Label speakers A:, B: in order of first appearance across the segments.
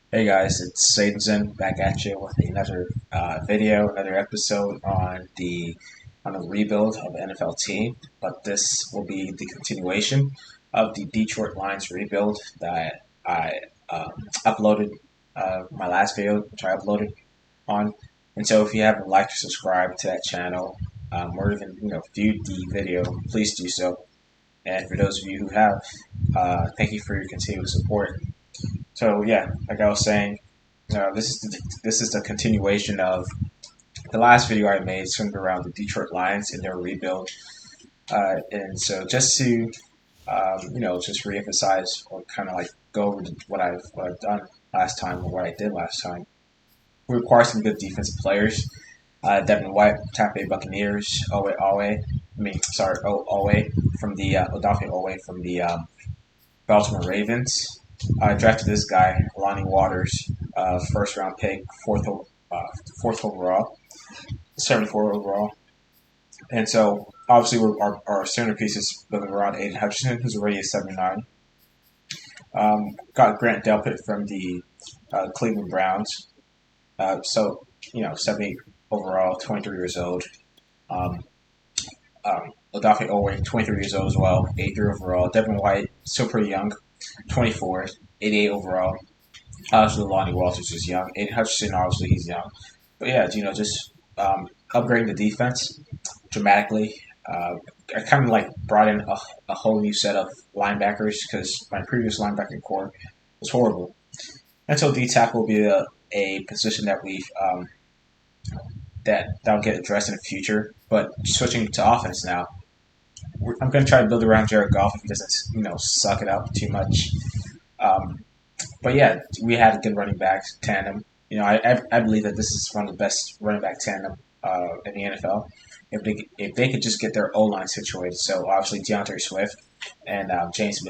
A: Hey guys, it's Zaidonzen back at you with another video, another episode on the rebuild of the NFL team. But this will be the continuation of the Detroit Lions rebuild that I uploaded my last video, which I uploaded on. And so, if you haven't liked or subscribed to that channel, or even viewed the video, please do so. And for those of you who have, thank you for your continued support. So yeah, like I was saying, this is the continuation of the last video I made centered around the Detroit Lions and their rebuild. And so just to just reemphasize or kind of like go over what I've done last time or what I did last time. We require some good defensive players. Devin White, Tampa Bay Buccaneers, Owe from the Odafe Owe from the Baltimore Ravens. I drafted this guy, Lonnie Waters, first round pick, fourth overall, 74 overall. And so obviously our centerpiece is building around Aidan Hutchinson, who's already a 79. Got Grant Delpit from the Cleveland Browns. 78 overall, 23 years old. Odafe Owe, 23 years old as well, 83 overall. Devin White, still pretty young, 24, 88 overall. Obviously, Lonnie Walters is young. Aiden Hutchinson, obviously, he's young. But yeah, just upgrading the defense dramatically. I kind of like brought in a whole new set of linebackers because my previous linebacking core was horrible. And so D tackle will be a position that that'll get addressed in the future. But switching to offense now, I'm going to try to build around Jared Goff if he doesn't suck it up too much. But yeah, we had a good running back tandem. I believe that this is one of the best running back tandem in the NFL. If they could just get their O line situated, so obviously DeAndre Swift and James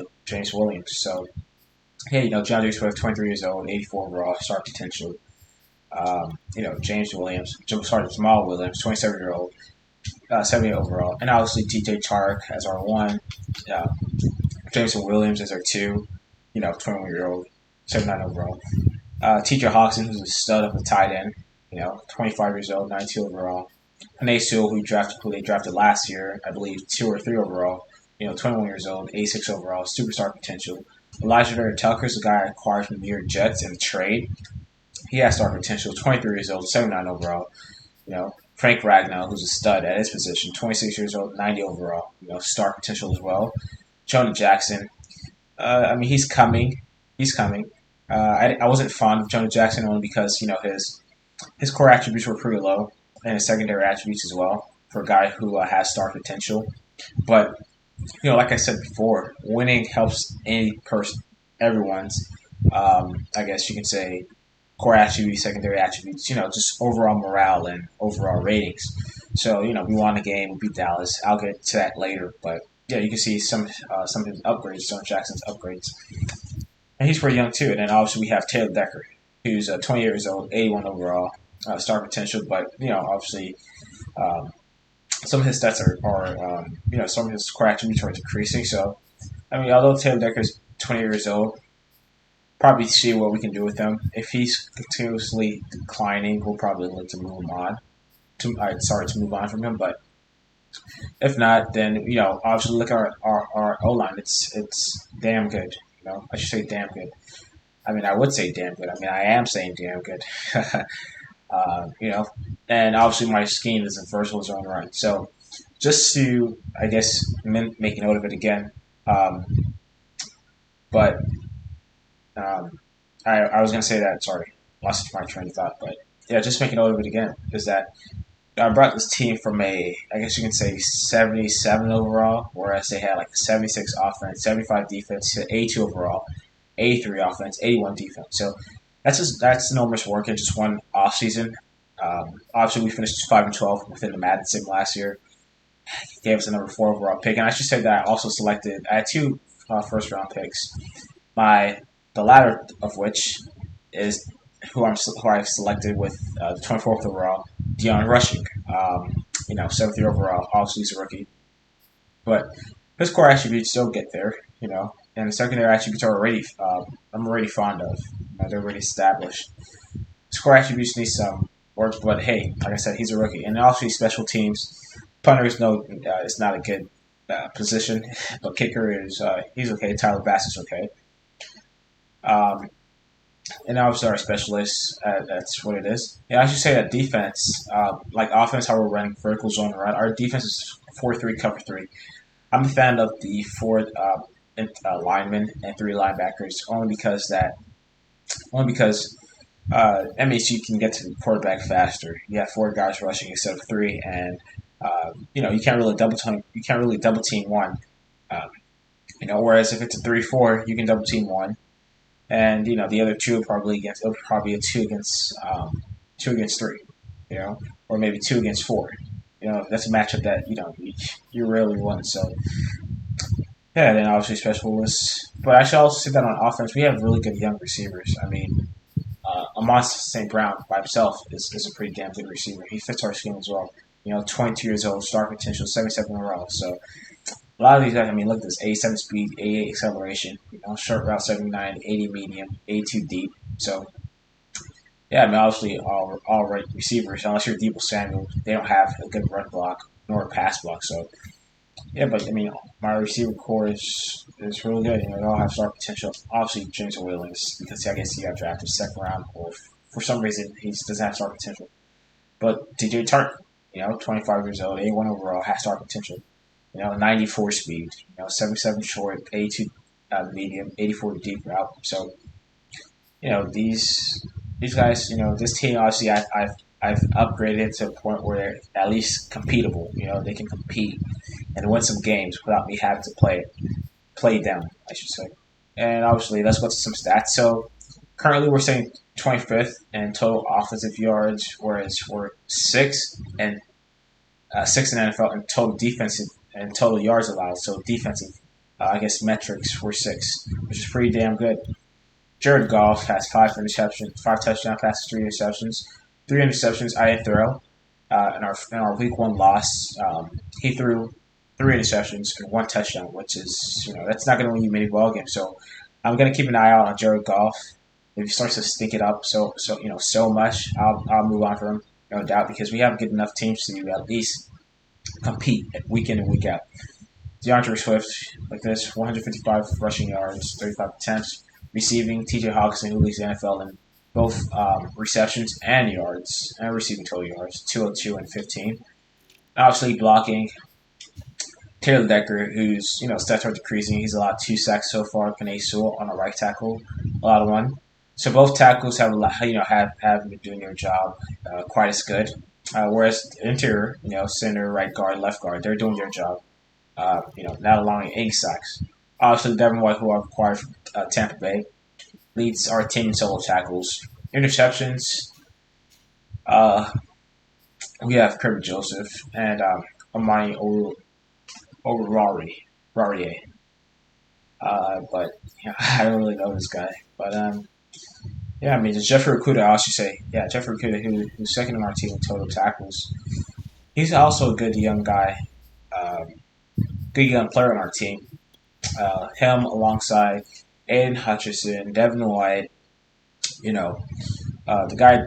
A: Williams. So hey, DeAndre Swift, 23 years old, 84 overall, star potential. James Williams, Jamal Williams, 27-year-old, 78 overall, and obviously TJ Chark as our one, Jameson Williams as our two, 21-year-old, 79 overall. TJ Hawkinson, who's a stud of a tight end, 25 years old, 92 overall. Panay Sewell, who they drafted last year, I believe 2 or 3 overall, 21 years old, 86 overall, superstar potential. Elijah Vera Tucker is a guy I acquired from the New York Jets in a trade. He has star potential, 23 years old, 79 overall. Frank Ragnow, who's a stud at his position, 26 years old, 90 overall. Star potential as well. Jonah Jackson, he's coming. He's coming. I wasn't fond of Jonah Jackson only because his core attributes were pretty low, and his secondary attributes as well for a guy who has star potential. But like I said before, winning helps everyone's. I guess you can say core attributes, secondary attributes. Just overall morale and overall ratings. So we won the game, we beat Dallas. I'll get to that later, but yeah, you can see some of his upgrades, some of Jackson's upgrades. And he's pretty young too. And then obviously we have Taylor Decker, who's 28 years old, 81 overall, star potential. But obviously, some of his stats are some of his core attributes are decreasing. So although Taylor Decker's 20 years old, probably see what we can do with him. If he's continuously declining, we'll probably look to move him on. To move on from him, but if not, then obviously look at our O line. It's damn good. I should say damn good. I would say damn good. I am saying damn good. And obviously my scheme is a versatile zone run. So just to, I guess, make a note of it again. But I was going to say that, sorry, lost my train of thought. But yeah, just make a note of it again. Is that I brought this team from I guess you can say 77 overall, whereas they had like 76 offense, 75 defense, 82 overall, 83 offense, 81 defense. So that's enormous work in just one off season. Obviously, we finished 5-12 within the Madden sim last year. He gave us a number 4 overall pick, and I should say that I had 2 first round picks. The latter of which is who I've selected with the 24th overall, Dion Rushing. 7th year overall. Obviously, he's a rookie, but his core attributes still get there. And the secondary attributes are I'm already fond of. They're already established. Score attributes need some work, but hey, like I said, he's a rookie. And also special teams. Punters know it's not a good position, but kicker is he's okay. Tyler Bass is okay. Um, and obviously our specialists, that's what it is. Yeah, I should say that defense, like offense, how we're running vertical zone around. Our defense is 4-3 cover 3. I'm a fan of the four linemen and 3 linebackers only because MHC can get to the quarterback faster. You have 4 guys rushing instead of 3, and you can't really double team one. Um, whereas if it's a 3-4, you can double team one, and the other two it'll probably a 2 against 3, or maybe 2 against 4. That's a matchup that you rarely win. So yeah, then obviously specialists. But I should also say that on offense, we have really good young receivers. I mean, Amon St. Brown by himself is a pretty damn good receiver. He fits our scheme as well. 22 years old, star potential, 77 overall. So a lot of these guys, I mean, look at this: 87 speed, 88 acceleration, short route 79, 80 medium, 82 deep. So yeah, I mean, obviously all right receivers, unless you're Debo Samuel, they don't have a good run block nor a pass block. So yeah, but I mean, my receiver core is really good. They all have star potential. Obviously, James Williams, because I guess he got drafted second round, or for some reason he just doesn't have star potential. But DJ Tark, 25 years old, 81 overall, has star potential. 94 speed, 77 short, 82 medium, 84 deep route. So these guys, this team obviously I've upgraded to a point where they're at least competable. They can compete and win some games without me having to play them, I should say. And obviously, let's go to some stats. So currently, we're sitting 25th in total offensive yards, whereas we're sixth in NFL in total defensive and total yards allowed. So defensive, metrics were 6, which is pretty damn good. Jared Goff has 5 touchdown passes, 3 interceptions. 3 interceptions I didn't throw. In our week 1 loss, he threw 3 interceptions and 1 touchdown, which is that's not going to win you many ball games. So I'm going to keep an eye out on Jared Goff. If he starts to stink it up so much, I'll move on from him, no doubt, because we have good enough teams to at least compete week in and week out. DeAndre Swift, like this, 155 rushing yards, 35 attempts. Receiving, TJ Hawkinson, who leads the NFL in both receptions and yards, and receiving total yards, 202 and 15. Obviously, blocking, Taylor Decker, who's stats are decreasing. He's allowed 2 sacks so far. Panay Sewell on a right tackle, allowed 1. So both tackles have been doing their job quite as good. Whereas the interior, center, right guard, left guard, they're doing their job. Not allowing any sacks. Obviously, Devin White, who I've acquired from Tampa Bay, leads our team in solo tackles. Interceptions, we have Kirby Joseph and Amani Orari. But I don't really know this guy. But I mean, it's Jeffrey Okuda, I should say. Yeah, Jeffrey Okuda, who's second on our team in total tackles. He's also a good young guy, good young player on our team. Him alongside Aidan Hutchinson, Devin White, the guy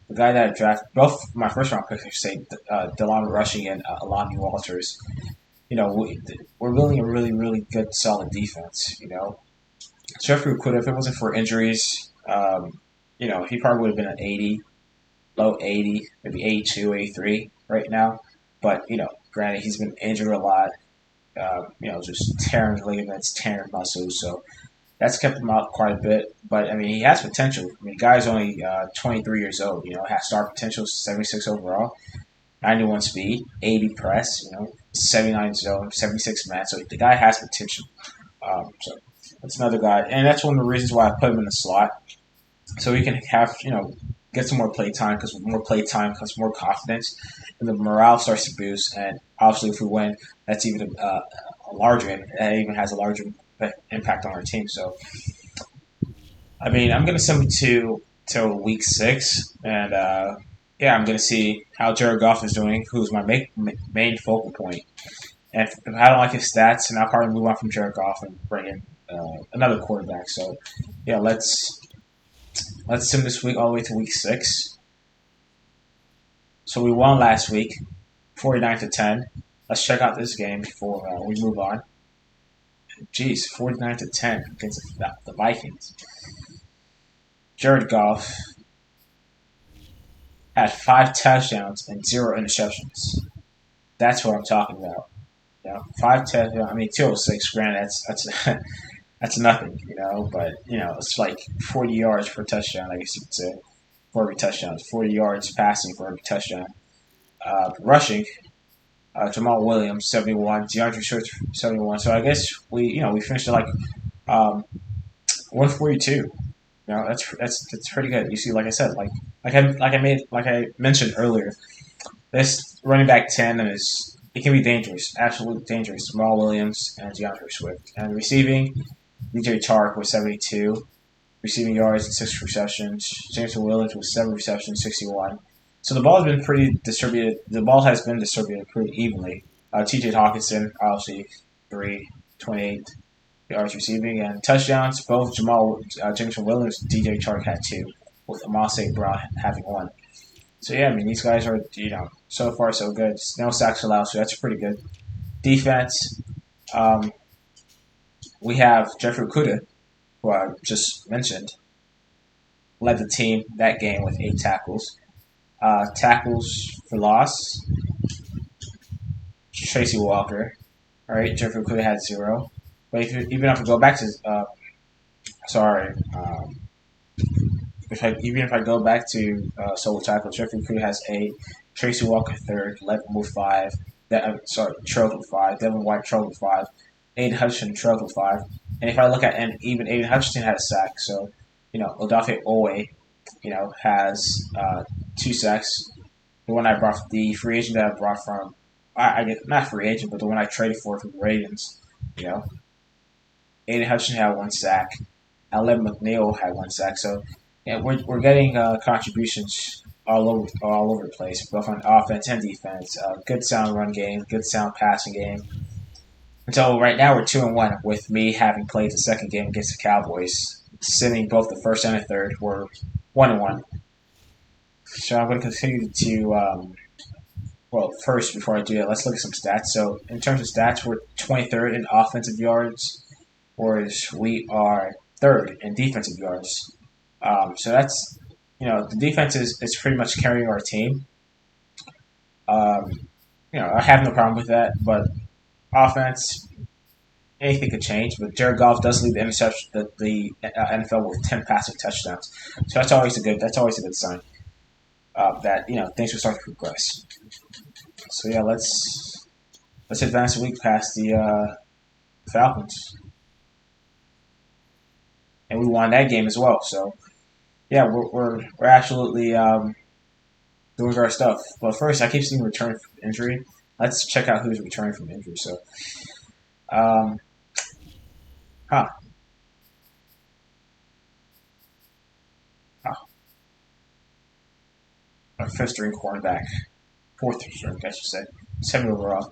A: that I drafted, both my first round picks, I should say, Delon Rushing and Alani Walters. We're building a really, really good, solid defense. Jeffrey Okuda, if it wasn't for injuries, he probably would have been an 80, low 80, maybe 82, 83 right now. But, granted, he's been injured a lot. Just tearing ligaments, tearing muscles. So that's kept him out quite a bit. But, I mean, he has potential. I mean, the guy's only 23 years old. Has star potential, 76 overall, 91 speed, 80 press, 79 zone, 76 man. So the guy has potential. So that's another guy. And that's one of the reasons why I put him in the slot. So he can have, get some more play time, because with more play time comes more confidence, and the morale starts to boost. And obviously, if we win, that's even a larger. That even has a larger impact on our team. So, I mean, I'm going to send him to week 6, and I'm going to see how Jared Goff is doing, who's my main focal point. And if I don't like his stats, and I'll probably move on from Jared Goff and bring in another quarterback. So yeah, let's sim this week all the way to week 6. So we won last week, 49-10. Let's check out this game before we move on. Jeez, 49-10 against the Vikings. Jared Goff had 5 touchdowns and 0 interceptions. That's what I'm talking about. 5 touchdowns. I mean, 206. Granted, that's that's nothing, But it's like 40 yards per touchdown, I guess you could say, for every touchdown. 40 yards passing for every touchdown. Rushing, Jamal Williams 71, DeAndre Swift 71. So I guess we finished at like 142. That's pretty good. You see, like I said, like I mentioned earlier, this running back tandem it can be dangerous, absolutely dangerous. Jamal Williams and DeAndre Swift, and receiving, DJ Chark was 72, receiving yards and 6 receptions. James Williams was 7 receptions, 61. So the ball has been pretty distributed. The ball has been distributed pretty evenly. TJ Hutchinson, obviously, 28 yards receiving, and touchdowns. Both James Williams and DJ Chark had 2, with Amase Brown having 1. So yeah, I mean, these guys are, so far so good. No sacks allowed, so that's pretty good. Defense, we have Jeffrey Okudah, who I just mentioned, led the team that game with 8 tackles. Tackles for loss, Tracy Walker. All right, Jeffrey Okudah had 0. But even if I go back to, even if I go back to solo tackles, Jeffrey Okudah has 8. Tracy Walker 3rd, Levin with 5. Trailed with 5. Devin White trailed with 5. Aidan Hutchinson trailed with 5. And if I look at, and even Aidan Hutchinson had a sack, so Odafe Owe, has 2 sacks. The free agent that I brought from, I get not free agent, but the one I traded for from the Ravens, Aidan Hutchinson had 1 sack. Alem McNeil had 1 sack. So yeah, we're getting contributions all over the place, both on offense and defense. Good sound run game, good sound passing game. Until right now, we're 2-1 with me having played the second game against the Cowboys, sitting both the first and the third. We're 1-1. So I'm going to continue to. First, before I do that, let's look at some stats. So in terms of stats, we're 23rd in offensive yards, whereas we are 3rd in defensive yards. So that's, the defense is pretty much carrying our team. I have no problem with that, but offense, anything could change. But Jared Goff does lead the NFL with 10 passing touchdowns, so that's always a good sign that things will start to progress. So yeah, let's advance a week past the Falcons, and we won that game as well. So yeah, we're absolutely doing our stuff. But first, I keep seeing return from injury. Let's check out who's returning from injury. So, our fifth string cornerback, fourth string, I should say, 7 overall.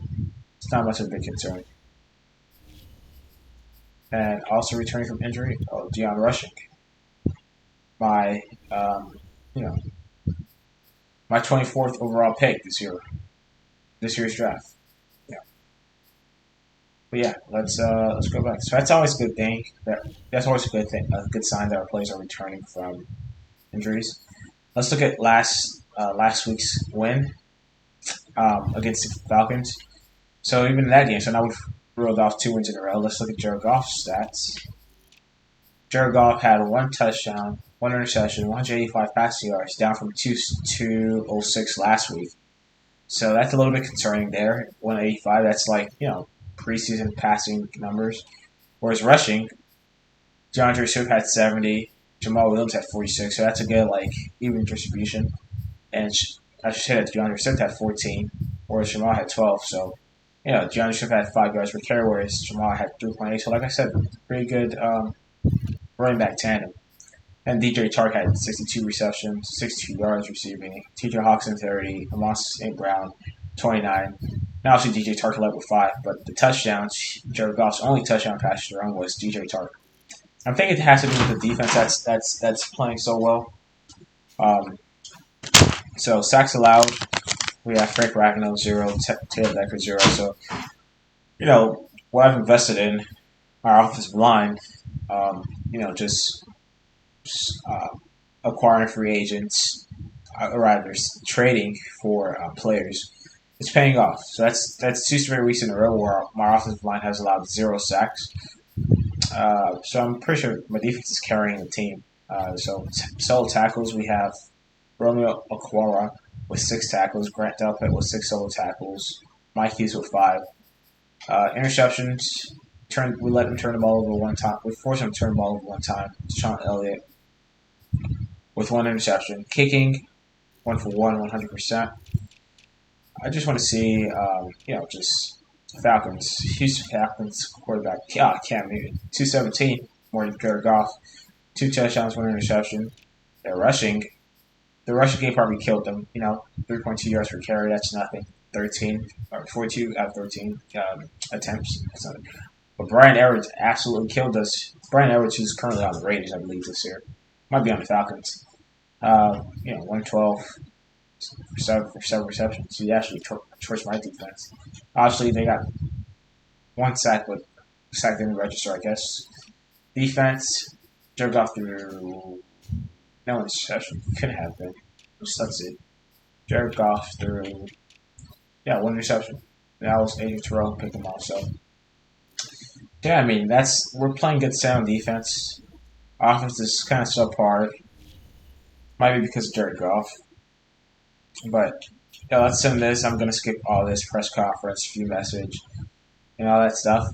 A: It's not much of a big concern. And also returning from injury, Deion Rushing. My 24th overall pick this year's draft. Yeah. But yeah, let's go back. So that's always a good thing. That's always a good sign that our players are returning from injuries. Let's look at last week's win against the Falcons. So even in that game, so now we've rolled off 2 wins in a row. Let's look at Jared Goff's stats. Jared Goff had 1 touchdown, 1 interception, 185 passing yards, down from 206 last week. So that's a little bit concerning there. 185, that's like, preseason passing numbers. Whereas rushing, DeAndre Swift had 70, Jamal Williams had 46, so that's a good, even distribution. And I should say that DeAndre Swift had 14, whereas Jamal had 12, so, DeAndre Swift had 5 yards per carry, whereas Jamal had 3.8. So like I said, pretty good running back tandem. And DJ Chark had 62 receptions, 62 yards receiving. TJ Hawkinson 30, Amos St. Brown 29, Now, obviously, DJ Tark led with 5, but the touchdowns, Jared Goff's only touchdown pass to run was DJ Tark. I'm thinking it has to do with the defense that's playing so well. So sacks allowed, we have Frank Ragnow 0, Taylor Decker 0. So what I've invested in our offensive line, just acquiring free agents, or rather trading for players, it's paying off. So that's 2 straight weeks in a row where my offensive line has allowed 0 sacks. So I'm pretty sure my defense is carrying the team. So solo tackles, we have Romeo Okwara with 6 tackles, Grant Delpit with 6 solo tackles, Mike Hughes with 5. Interceptions, we let him turn the ball over one time. We forced him to turn the ball over one time. Sean Elliott with 1 interception. Kicking, 1 for 1, 100%. I just want to see, just Falcons, Houston Falcons quarterback, Cam Newton, 217, more than Jared Goff, 2 touchdowns, 1 interception. They're rushing. The rushing game probably killed them. 3.2 yards per carry, that's nothing. 42 out of 13 attempts. That's nothing. But Brian Edwards absolutely killed us. Brian Edwards, who's currently on the Raiders, I believe, this year. Might be on the Falcons. 112 for 7 receptions. He actually torched my defense. Obviously, they got 1 sack, but sack didn't register, I guess. Defense, Jared Goff threw no interception. Could have been. Let's see. Jared Goff threw 1 interception. That was Aidan Terrell picked them off. So yeah, we're playing good sound defense. Offense is kind of subpar. Might be because of Jared Goff. But let's send this. I'm gonna skip all this press conference, few message, and all that stuff.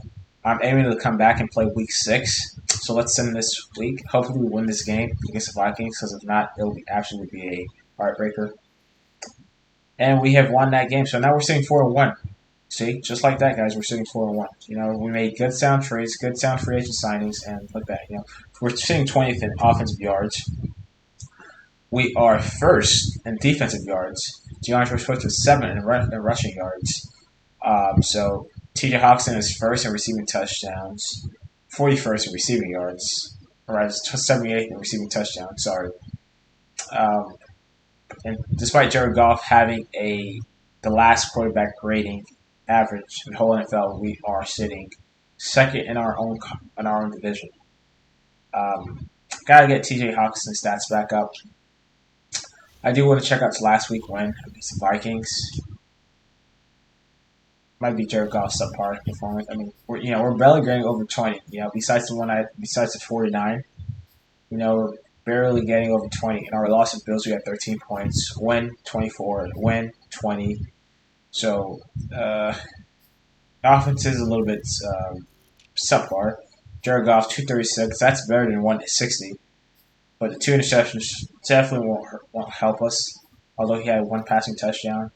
A: I'm aiming to come back and play week 6. So let's send this week. Hopefully we win this game against the Vikings, because if not, it'll actually be a heartbreaker. And we have won that game. So now we're sitting 4-1. See, just like that, guys, we're sitting 4-1. We made good sound trades, good sound free agent signings, and look at that. We're sitting 20th in offensive yards. We are first in defensive yards. DeAndre Swift is 7 in rushing yards. So TJ Hawkinson is first in receiving touchdowns, 41st in receiving yards, or 78th in receiving touchdowns. Sorry. And despite Jared Goff having the last quarterback rating average in the whole NFL, we are sitting second in our own division. Gotta get TJ Hawkinson's stats back up. I do want to check out his last week win against the Vikings. Might be Jared Goff's subpar performance. We're barely getting over 20. Besides the 49, we're barely getting over 20. In our loss of Bills, we had 13 points. Win 24. Win 20. So offense is a little bit subpar. Jared Goff 236. That's better than 160. But the 2 interceptions definitely won't help us. Although he had 1 passing touchdown.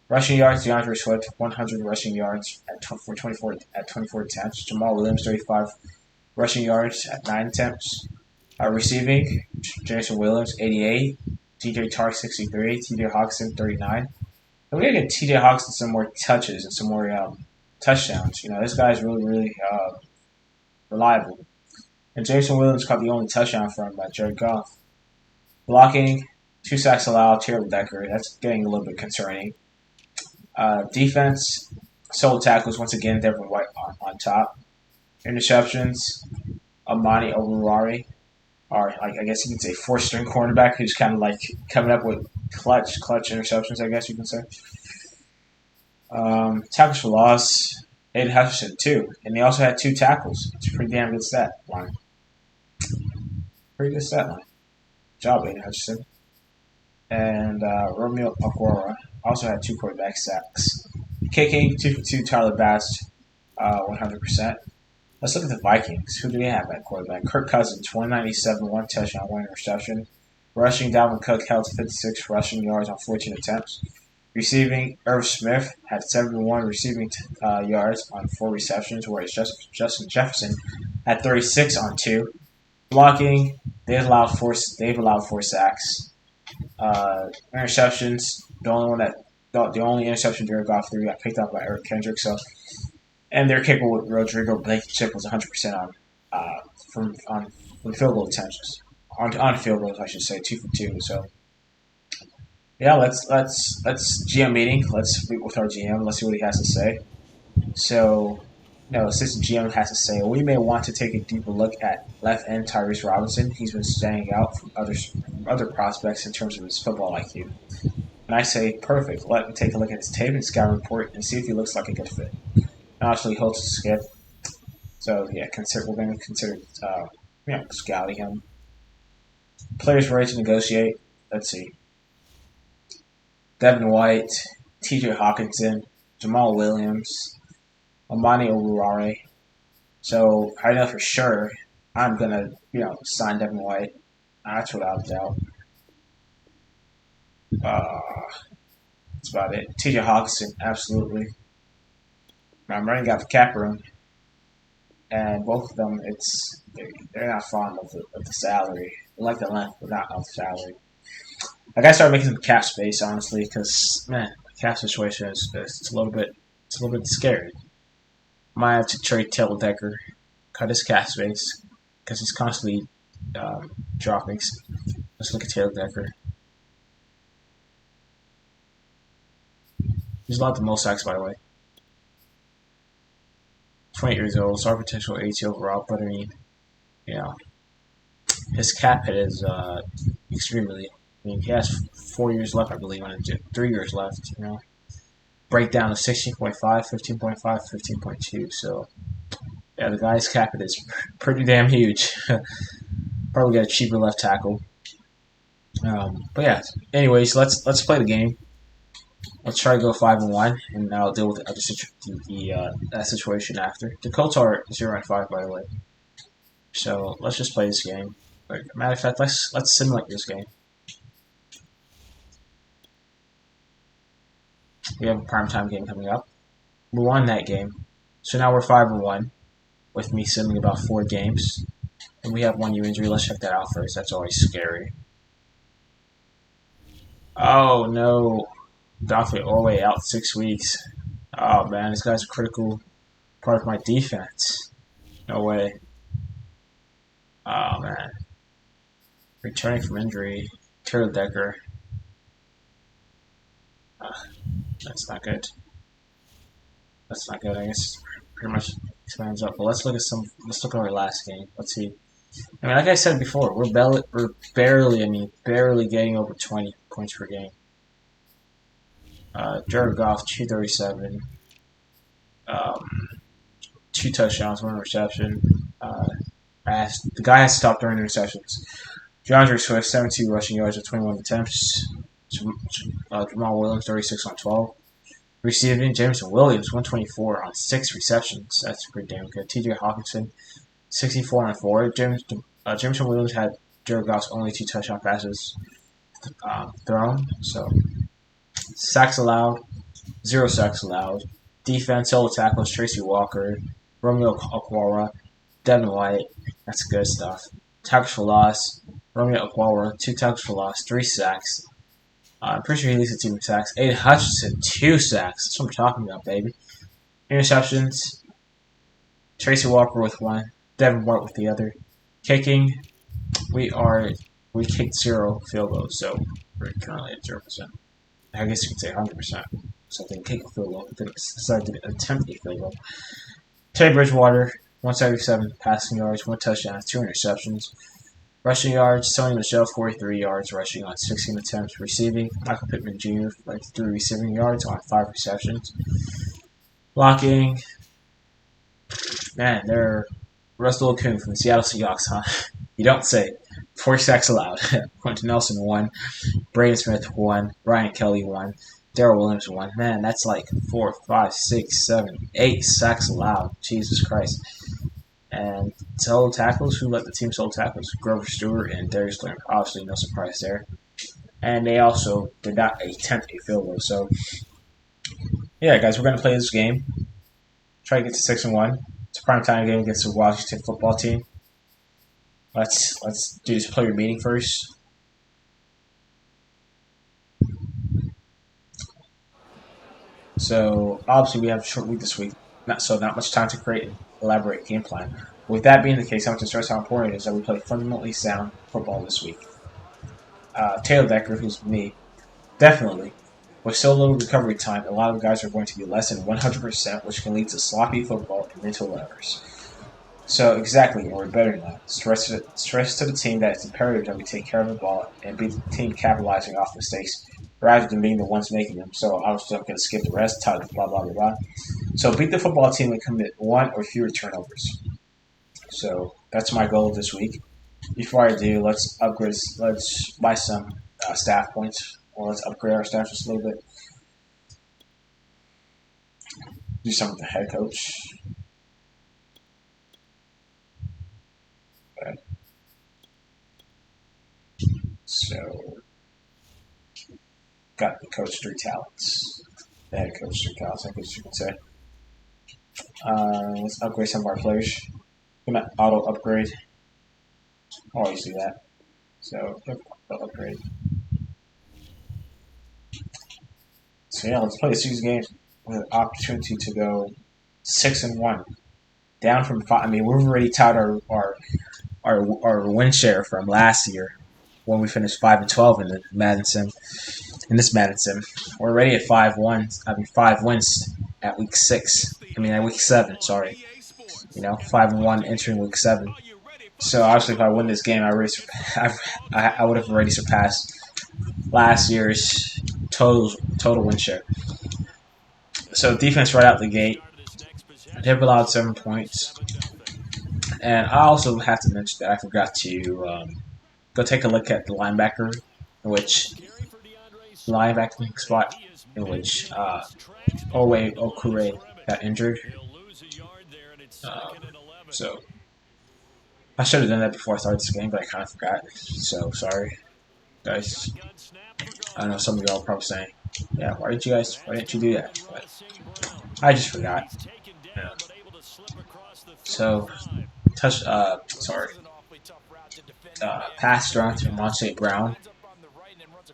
A: Rushing yards, DeAndre Swift 100 rushing yards for 24 attempts. Jamal Williams 35 rushing yards at 9 attempts. Receiving, Jameson Williams 88, TJ Tark 63, TJ Hawkinson 39. And we gotta get TJ Hawkinson some more touches and some more touchdowns. This guy's really, really reliable. And Jameson Williams caught the only touchdown from Jared Goff. Blocking, 2 sacks allowed, Taylor Decker. That's getting a little bit concerning. Defense, solo tackles, once again, Devin White on top. Interceptions, Amani Oruwari, or I guess you can say 4th-string cornerback who's kind of like coming up with clutch interceptions, I guess you can say. Tackles for loss, Aidan Hutchinson 2, and they also had 2 tackles. It's a pretty damn good stat line. Pretty good stat line. Good job, Aidan Hutchinson. And Romeo Okwara also had 2 quarterback sacks. Kicking, 2 for 2, Tyler Bass, 100%. Let's look at the Vikings. Who do they have at quarterback? Kirk Cousins, 197, 1 touchdown, 1 interception. Rushing, Dalvin Cook held 56 rushing yards on 14 attempts. Receiving, Irv Smith had 71 receiving yards on 4 receptions, whereas Justin Jefferson had 36 on 2. Blocking, they've allowed 4 sacks. Interceptions, the only one that the only interception Jared Goff threw got picked up by Eric Kendrick. So, and they're capable with Rodrigo Blankenship was 100% on from field goal attempts. On field goals, I should say, 2 for 2. So yeah, let's GM meeting. Let's meet with our GM. Let's see what he has to say. So, no, assistant GM has to say we may want to take a deeper look at left end Tyrese Robinson. He's been standing out from other prospects in terms of his football IQ. And I say, perfect. Let me take a look at his tape and scout report and see if he looks like a good fit. And actually, he'll skip. So yeah, we're going to consider scouting him. Players ready to negotiate. Let's see. Devin White, T.J. Hawkinson, Jamal Williams, Amani Oruware. So I know for sure I'm gonna sign Devin White. That's without a doubt. That's about it. T.J. Hawkinson, absolutely. I'm running out the cap room, and both of them, they're not fond of the salary. They like the length, but not of the salary. I gotta start making some cap space, honestly, because man, the cap situation is it's a little bit scary. Might have to trade Taylor Decker, cut his cap space, because he's constantly dropping. Let's look at Taylor Decker. He's allowed the most sacks, by the way. 28 years old, star potential 80 overall, but I mean, his cap hit is extremely. I mean, he has 4 years left, I believe, and 3 years left. Breakdown of 16.5, 15.5, 15.2. So, yeah, the guy's cap hit is pretty damn huge. Probably get a cheaper left tackle. But yeah, anyways, let's play the game. Let's try to go 5-1, and I'll deal with that situation after. The Colts are 0-5, by the way. So let's just play this game. Matter of fact, let's simulate this game. We have a primetime game coming up. We won that game, so now we're 5-1, with me simming about 4 games, and we have 1 new injury. Let's check that out first. That's always scary. Oh no. Goff all the way out 6 weeks. Oh man, this guy's a critical part of my defense. No way. Oh man. Returning from injury, Taylor Decker. That's not good. That's not good. I guess pretty much expands up. But let's look at our last game. Let's see. I mean, like I said before, we're barely getting over 20 points per game. Jared Goff, 237, 2 touchdowns, 1 reception. The guy has stopped throwing interceptions. DeAndre Swift, 72 rushing yards with 21 attempts. Jamal Williams, 36 on 12. Receiving, Jameson Williams, 124 on 6 receptions. That's pretty damn good. T.J. Hawkinson, 64 on 4. Jameson Williams had Jared Goff's only 2 touchdown passes thrown. So, sacks allowed, 0 sacks allowed. Defense, solo tackles, Tracy Walker, Romeo Okwara, Devin White. That's good stuff. Tackles for loss, Romeo Okwara, 2 tackles for loss, 3 sacks. I'm pretty sure he leads the team in sacks. Aidan Hutchinson, 2 sacks. That's what I'm talking about, baby. Interceptions, Tracy Walker with 1, Devin White with the other. Kicking, we kicked 0 field goals, so we're currently at 0%. I guess you could say 100%. So they kick a field goal. They decided to attempt a field goal. Teddy Bridgewater, 177 passing yards, 1 touchdown, 2 interceptions. Rushing yards, Sony Michel, 43 yards rushing on 16 attempts. Receiving, Michael Pittman Jr., 3 receiving yards on 5 receptions. Blocking, man, they're Russell Okung from the Seattle Seahawks, huh? You don't say. 4 sacks allowed. Quentin Nelson, 1. Braden Smith, 1. Ryan Kelly, 1. Darrell Williams, 1. Man, that's like 4, 5, 6, 7, 8 sacks allowed. Jesus Christ. And solo tackles, who led the team solo tackles? Grover Stewart and Darius Leonard. Obviously, no surprise there. And they also did not attempt a field goal. So, yeah, guys, we're going to play this game. Try to get to 6-1. It's a primetime game against the Washington football team. Let's do this player meeting first. So obviously we have a short week this week, not much time to create an elaborate game plan. With that being the case, I want to stress how important it is that we play fundamentally sound football this week. Taylor Decker, who's me, definitely. With so little recovery time, a lot of guys are going to be less than 100%, which can lead to sloppy football and mental errors. So exactly, and we're better than that. Stress to the team that it's imperative that we take care of the ball and be the team capitalizing off mistakes rather than being the ones making them. So obviously I'm going to skip the rest, blah, blah, blah, blah. So beat the football team and commit one or fewer turnovers. So that's my goal this week. Before I do, let's upgrade. Let's buy some staff points, or let's upgrade our staff just a little bit. Do something with the head coach. Okay. So, got the coach 3 talents. The head coach 3 talents, I guess you could say. Let's upgrade some of our players. I'm gonna auto upgrade. I always do that. So, upgrade. So yeah, let's play a season game with an opportunity to go 6-1, down from 5. I mean, we've already tied our win share from last year when we finished 5-12 in the Madden sim. In this Madden sim, we're already at 5-1. I mean, 5 wins at week 6. I mean, at week 7. Sorry, 5-1 entering week 7. So obviously, if I win this game, I would have already surpassed last year's total win share. So defense right out the gate, they've allowed 7 points. And I also have to mention that I forgot to go take a look at the linebacker, linebacking spot in which Owe Okure got injured. So I should have done that before I started this game, but I kind of forgot. So sorry, guys. I know some of y'all are probably saying, "Yeah, why didn't you do that?" But I just forgot. Yeah. So pass thrown to Monte Brown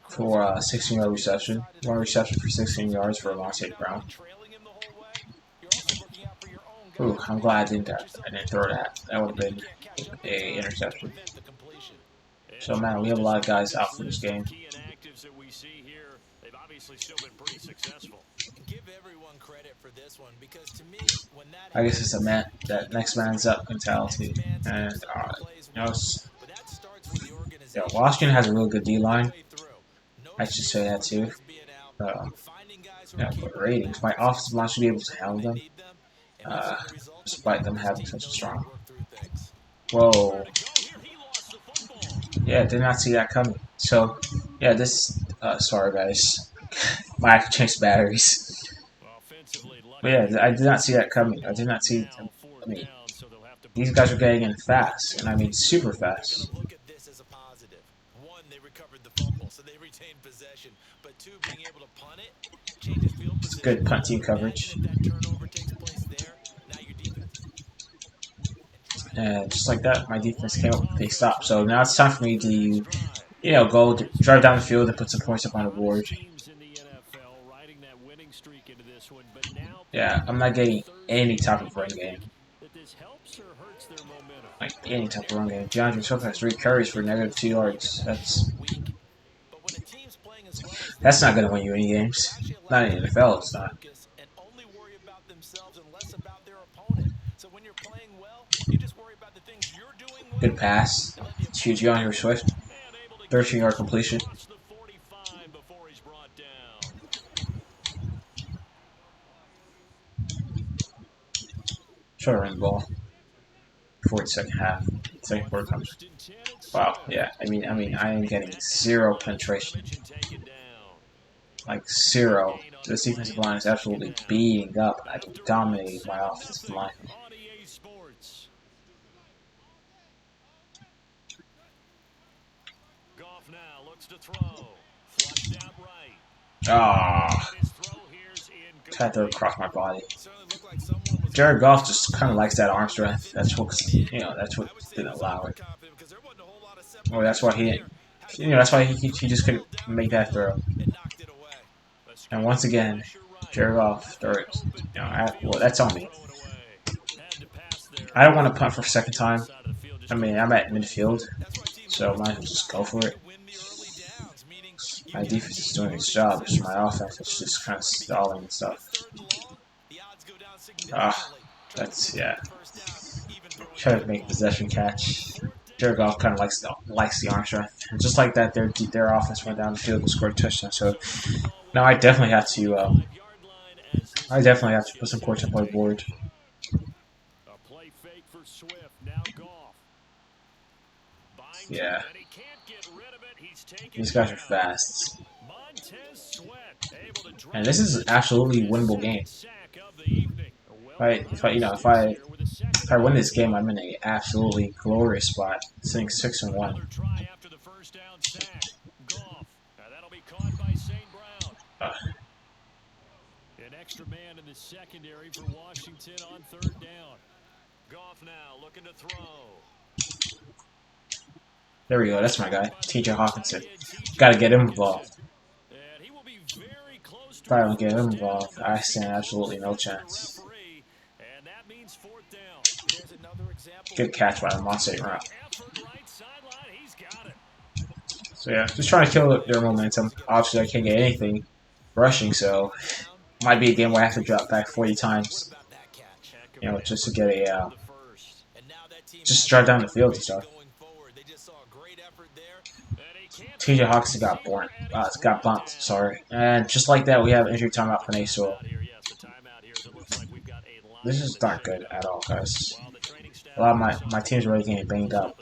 A: for a 16-yard reception. One reception for 16 yards for Monte Brown. Ooh, I'm glad I didn't throw that. That would have been a interception. So man, we have a lot of guys out for this game. I guess it's that next man's up mentality, and Washington has a real good D line. I should say that too. But ratings, my offensive line should be able to handle them, despite them having such a strong. Whoa. Yeah, did not see that coming. So, yeah, sorry guys. Might have to change batteries. But yeah, I did not see that coming. I did not see. I mean, these guys are getting in fast, and I mean super fast. It's good punt team coverage. And just like that, my defense came up with a big stop. So now it's time for me to, go drive down the field and put some points up on the board. Yeah, I'm not getting any type of run game. Like any type of run game. DeAndre Swift has 3 carries for -2 yards. That's not going to win you any games. Not in the NFL, it's not. Good pass. Huge DeAndre Swift. 13-yard completion. Try to run the ball before the second half. Second quarter comes. Wow, yeah. I mean, I am getting 0 penetration. Like 0. This defensive line is absolutely beating up. I dominated my offensive line. Tried to across my body. Jared Goff just kind of likes that arm strength. That's what didn't allow it. Well, that's why he didn't. That's why he just couldn't make that throw. And once again, Jared Goff, well, that's on me. I don't want to punt for a second time. I mean, I'm at midfield, so I might as well just go for it. My defense is doing its job. It's my offense. It's just kind of stalling and stuff. Yeah. Try to make possession catch. Jared Goff kind of likes the arm strength, and just like that, their offense went down the field and scored a touchdown. So now I definitely have to put some points on my board. Yeah, these guys are fast, and this is absolutely winnable game. If I win this game, I'm in an absolutely glorious spot, sitting 6-1.
B: An extra man in the secondary for Washington on third down. Goff now looking to throw.
A: There we go. That's my guy, T.J. Hutchinson. Got to get him involved. If I don't get him involved, I stand absolutely no chance. Good catch by Monte Brown. So yeah, just trying to kill their momentum. Obviously, I can't get anything rushing, so might be a game where I have to drop back 40 times. You know, just to get a just drive down the field and stuff. T.J. Hawkinson got bumped. Sorry, and just like that, we have injury timeout for Naso. This is not good at all, guys. A lot of my team's already getting banged up.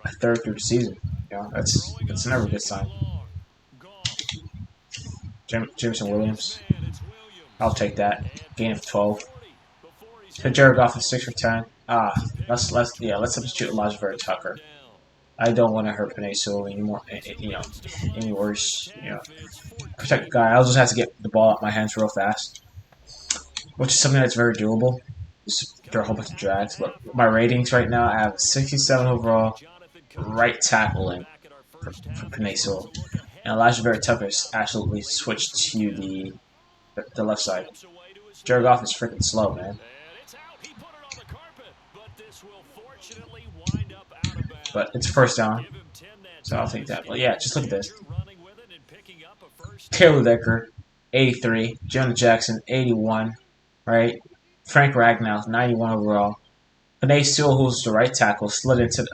A: A third through the season, you know, that's never a good sign. Jameson Williams, I'll take that. Gain of 12. So Jared Goff is 6 for 10. Let's substitute Elijah Tucker. I don't want to hurt Panay Sewell anymore. Any worse. Protect the guy. I'll just have to get the ball out my hands real fast, which is something that's very doable. Just throw a whole bunch of drags. But my ratings right now, I have 67 overall, right tackle in for Panay Sewell, and Elijah Tucker's absolutely switched to the left side. Jared Goff is freaking slow, man. But it's first down, so I'll take that. But yeah, just look at this. Taylor Decker, 83. Jonah Jackson, 81. Right? Frank Ragnow, 91 overall. Panay Sewell, who's the right tackle, slid into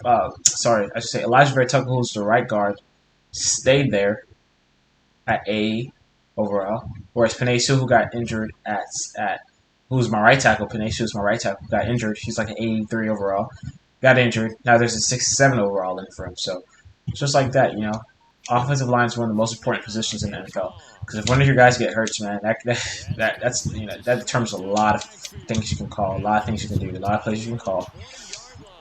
A: Elijah Tucker, who's the right guard, stayed there at 80 overall. Whereas Panay Sewell, who got injured who's my right tackle, Panay Sewell's my right tackle, got injured. He's like an 83 overall. Got injured. Now there's a 67 overall in for him. So just like that, offensive line is one of the most important positions in the NFL. Because if one of your guys get hurt, man, that determines a lot of things you can call, a lot of things you can do, a lot of plays you can call.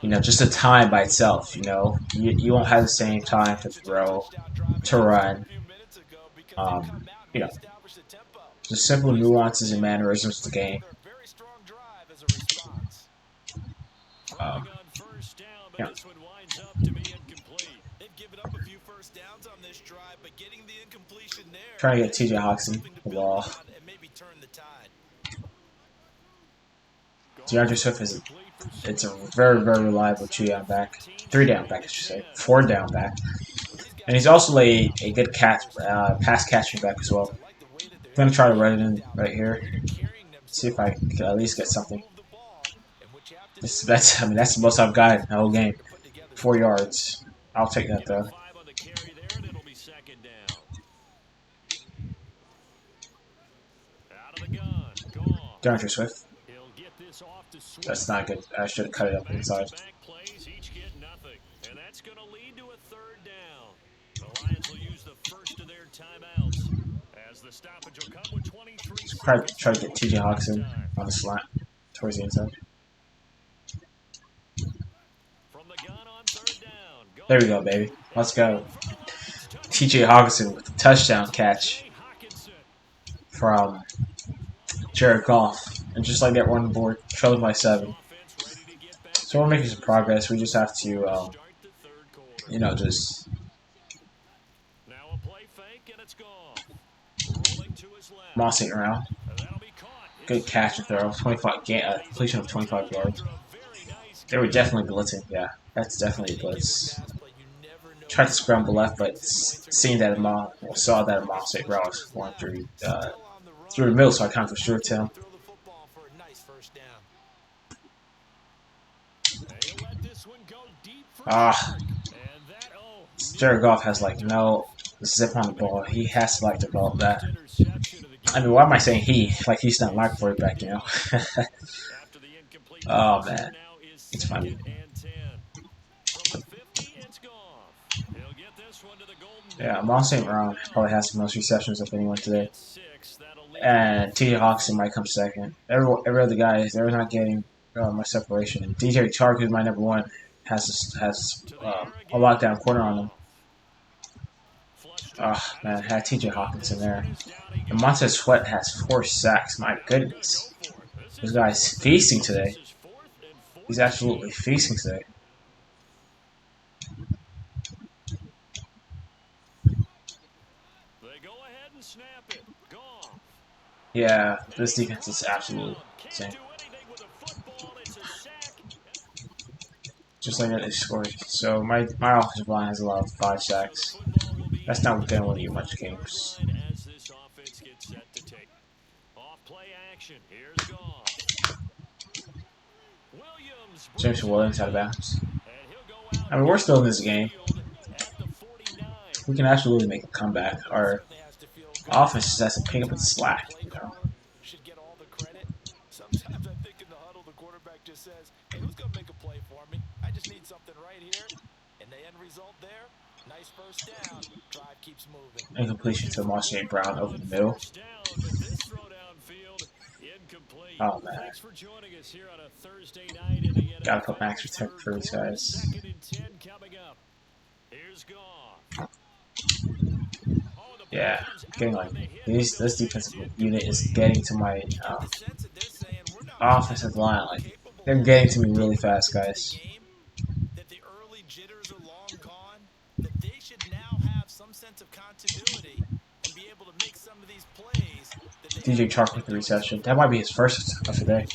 A: Just the time by itself. You won't have the same time to throw, to run. Just simple nuances and mannerisms of the game. Trying to get T.J. Hawkinson the ball. DeAndre Swift it's a very, very reliable 2-down back. 3-down back, I should say. 4-down back. And he's also a good pass catching back as well. I'm going to try to run it in right here. See if I can at least get something. That's the most I've got in the whole game. 4 yards. I'll take that though. DeAndre Swift. That's not good. I should have cut it up inside. Try to get T.J. Hawkinson on the slant towards the inside. There we go, baby. Let's go. T.J. Hawkinson with a touchdown catch from Jared Goff. And just like that, we're on the board, trailing by 7. So we're making some progress. We just have to, just... Moss ain't around. Good catch and throw. 25 completion of 25 yards. They were definitely blitzing. Yeah, that's definitely a blitz. Tried to scramble left, but seeing that saw that Moss ain't around was going through the middle, so I kind of for sure to him. Jared Goff has like no zip on the ball. He has to like develop that. I mean, why am I saying he? Like he's not my quarterback, you know? Oh man, it's funny. Yeah, Moss St. Brown probably has the most receptions of anyone today. And T.J. Hawkinson might come second. Every other guy, they're not getting much separation. And DJ Chark, who's my number one, has a lockdown corner on him. Oh, man, I had T.J. Hawkinson there. And Montez Sweat has 4 sacks. My goodness. This guy's feasting today. He's absolutely feasting today. Yeah, this defense is absolutely insane. Just like that, they scored. So my offensive line has a lot of 5 sacks. That's not going to win you much games. James Williams out of bounds. I mean, we're still in this game. We can absolutely make a comeback. Our offense just has to pick up the slack, you know.
C: Sometimes I think in the huddle, the quarterback just says, "Hey, who's gonna make a play for me? I just need something right here." And the end result there, nice first down. Drive keeps moving.
A: Incompletion to Marshall Brown over the middle. Oh man. Gotta put max protect for these guys. Yeah, getting like this defensive unit is getting to my offensive line. Like they're getting to me really fast, guys.
C: That the early jitters are long gone. That they should now have some sense of continuity and be able to make some of these plays.
A: DJ Chark with the reception. That might be his first of the day.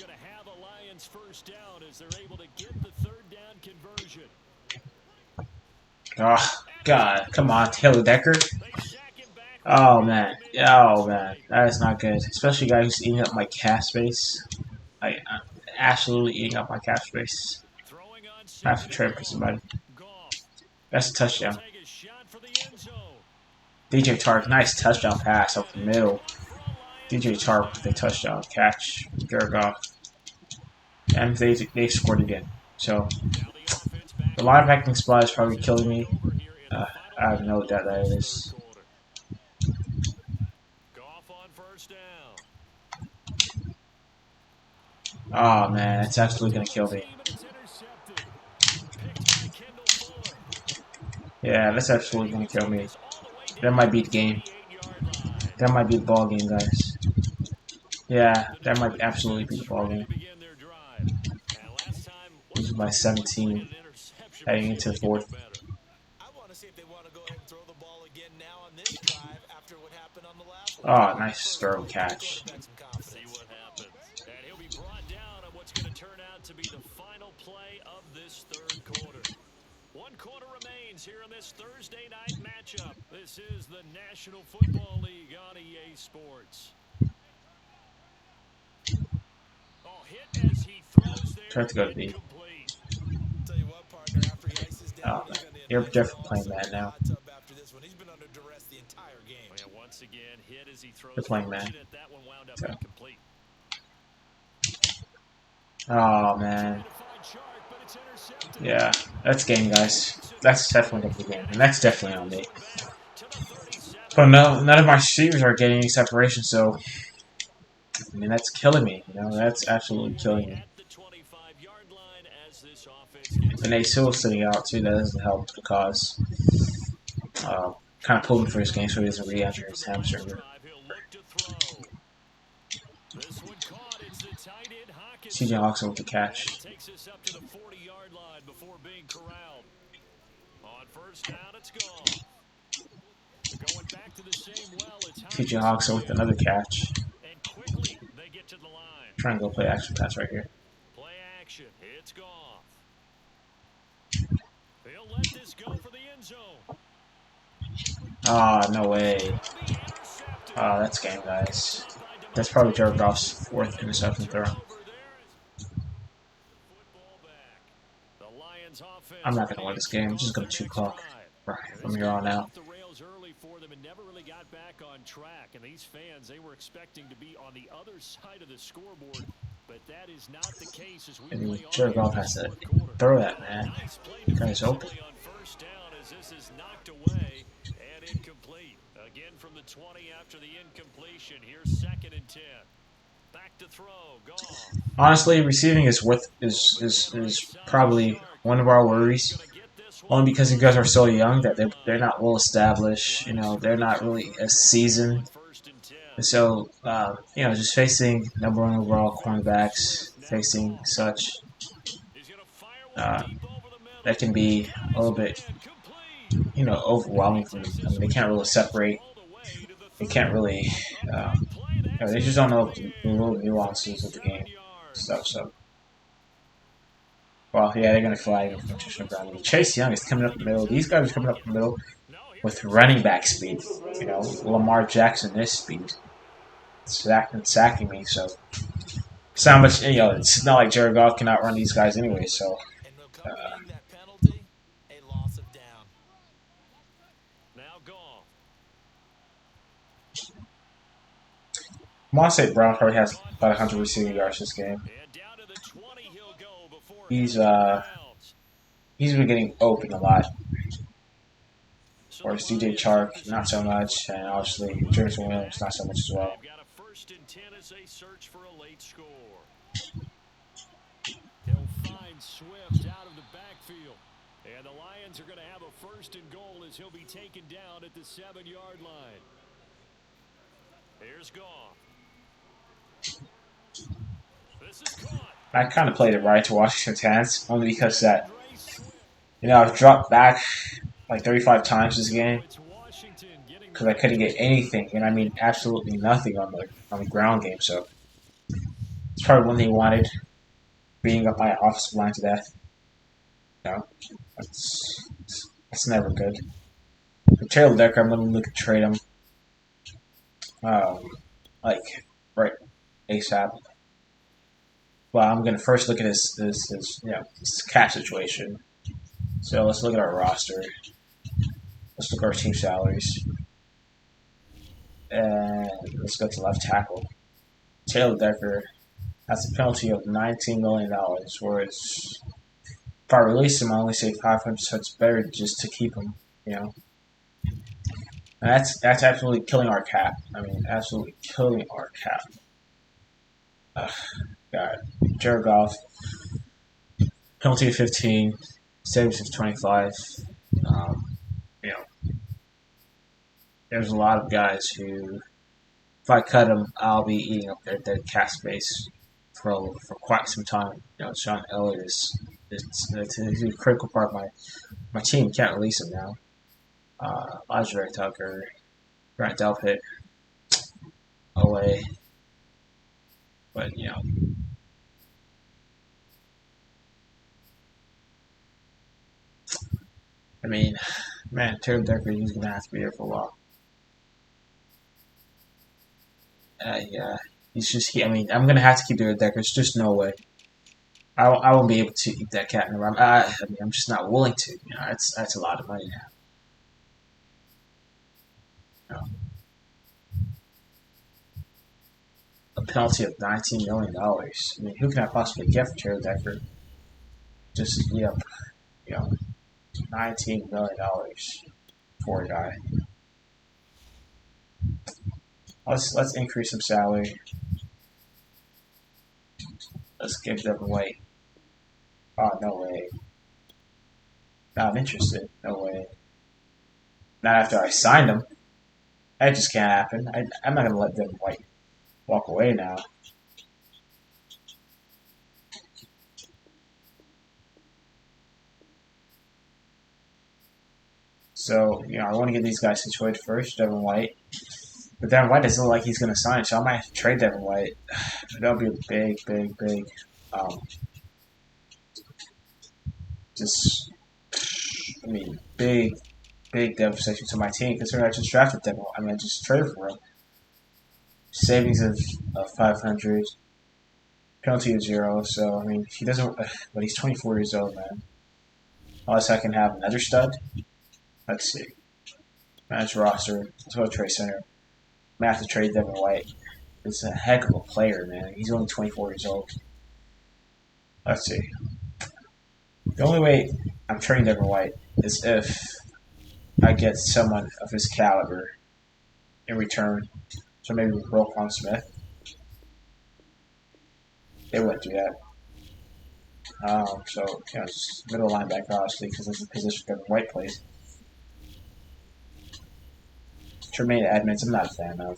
A: Oh God! Come on, Taylor Decker. Oh man, that is not good. Especially a guy who's eating up my cap space. I'm absolutely eating up my cap space. I have to trade for somebody. That's a touchdown. DJ Chark, nice touchdown pass up the middle. DJ Chark with a touchdown catch. Jared Goff. And they scored again. So the linebacking spot is probably killing me. I have no doubt that it is. Oh man, it's absolutely gonna kill me. Yeah, that's absolutely gonna kill me. That might be the game. That might be the ball game, guys. Yeah, that might absolutely be the ball game. This is my 17 heading into the 4th. Oh, nice throw catch.
B: One quarter remains here in this Thursday night matchup. This is the National Football League on EA Sports. Oh, hit as he throws there.
A: Tried to go to B. Oh, man. You're definitely playing Madden now. They're playing Madden. So. Oh, man. Yeah, that's game, guys. That's definitely the game, and that's definitely on me. But no, none of my receivers are getting any separation, so I mean that's killing me. You know, that's absolutely killing me. And they still sitting out too. That doesn't help the cause. Kind of pulled him for his game, so he doesn't re-injure his hamstring. CJ Hawkinson with the catch.
B: On first down, it's Goff. Going back to the same well. It's
A: PJ Hawkson with another catch.
B: And quickly they get to the line.
A: Trying to go play action pass right here.
B: Play action. It's Goff. He'll let this go for the end zone.
A: Ah, no way. Ah, that's game, guys. That's probably Jared Goff's fourth interception throw. I'm not going to win this game. I'm just going to 2 clock from here on out.
B: Never really got back on track, and these fans, they were expecting to be on the other side of the scoreboard, but that is not the case as we play on.
A: Jared Goff has to throw that, man. The guy's open.
B: On first down as this is knocked away and incomplete. Again from the 20 after the incompletion. Here's 2nd and 10. Back to throw. Goff.
A: Honestly, receiving is probably one of our worries. Only because you guys are so young that they're not well established. You know, they're not really as seasoned. And so, you know, just facing number 1 overall cornerbacks, facing such, that can be a little bit, you know, overwhelming for them. I mean, they can't really separate. They can't really, you know, they just don't know the little nuances of the game stuff. So. Well, yeah, they're going to flag him from traditional ground. Chase Young is coming up the middle. These guys are coming up the middle with running back speed. You know, Lamar Jackson is speed. Sacking me, so. It's not much, you know, it's not like Jared Goff cannot run these guys anyway, so. I want to say Brown probably has about 100 receiving yards this game. He's been getting open a lot. Of course, DJ Chark, not so much, and obviously Jameson Williams, not so much as well.
B: He'll find Swift out of the backfield, and the Lions are going to have a 1st and goal as he'll be taken down at the 7-yard line. Here's Goff. This is caught.
A: I kind of played it right to Washington's hands, only because that, you know, I've dropped back like 35 times this game because I couldn't get anything, and I mean absolutely nothing on the ground game. So it's probably one thing he wanted, beating up my offensive line to death. You know, that's never good. Taylor Decker, I'm going to look at trade him, like right ASAP. Well, I'm going to first look at his cap situation. So let's look at our roster. Let's look at our team salaries. And let's go to left tackle. Taylor Decker has a penalty of $19 million, whereas if I release him, I only save 500, so it's better just to keep him, you know. And that's absolutely killing our cap. I mean, absolutely killing our cap. God. Jared Goff, penalty of 15, saves of 25. You know, there's a lot of guys who, if I cut them, I'll be eating up their dead cap space for quite some time. You know, Sean Elliott is a critical part of my team. Can't release him now. Ajay Tucker, Grant Delpit, away. But, you know. I mean, man, Taylor Decker, he's going to have to be here for a while. Yeah, he's just, I mean, I'm going to have to keep Taylor Decker. There's just no way. I won't be able to eat that cat in the room. I mean, I'm just not willing to. You know, that's a lot of money now. You know. A penalty of $19 million. I mean, who can I possibly get for Taylor Decker? Just, you know, $19 million for a guy. Let's increase some salary. Let's give them away. Oh, no way. Not interested. No way. Not after I signed them. That just can't happen. I'm not gonna let them walk away now. So, I want to get these guys situated first, Devin White. But Devin White doesn't look like he's going to sign, so I might have to trade Devin White. That'll be a big, um, just, big, devastation to my team, considering I just drafted Devin White. I just traded for him. Savings of 500, penalty of 0, so, he doesn't, but he's 24 years old, man. Unless I can have another stud. Let's see. Manage roster. Let's go to trade center. I have to trade Devin White. It's a heck of a player, man. He's only 24 years old. Let's see. The only way I'm trading Devin White is if I get someone of his caliber in return. So maybe with Roquan Smith. They wouldn't do that. Just middle linebacker, obviously, because that's the position Devin White plays. Tremaine Edmonds, I'm not a fan of.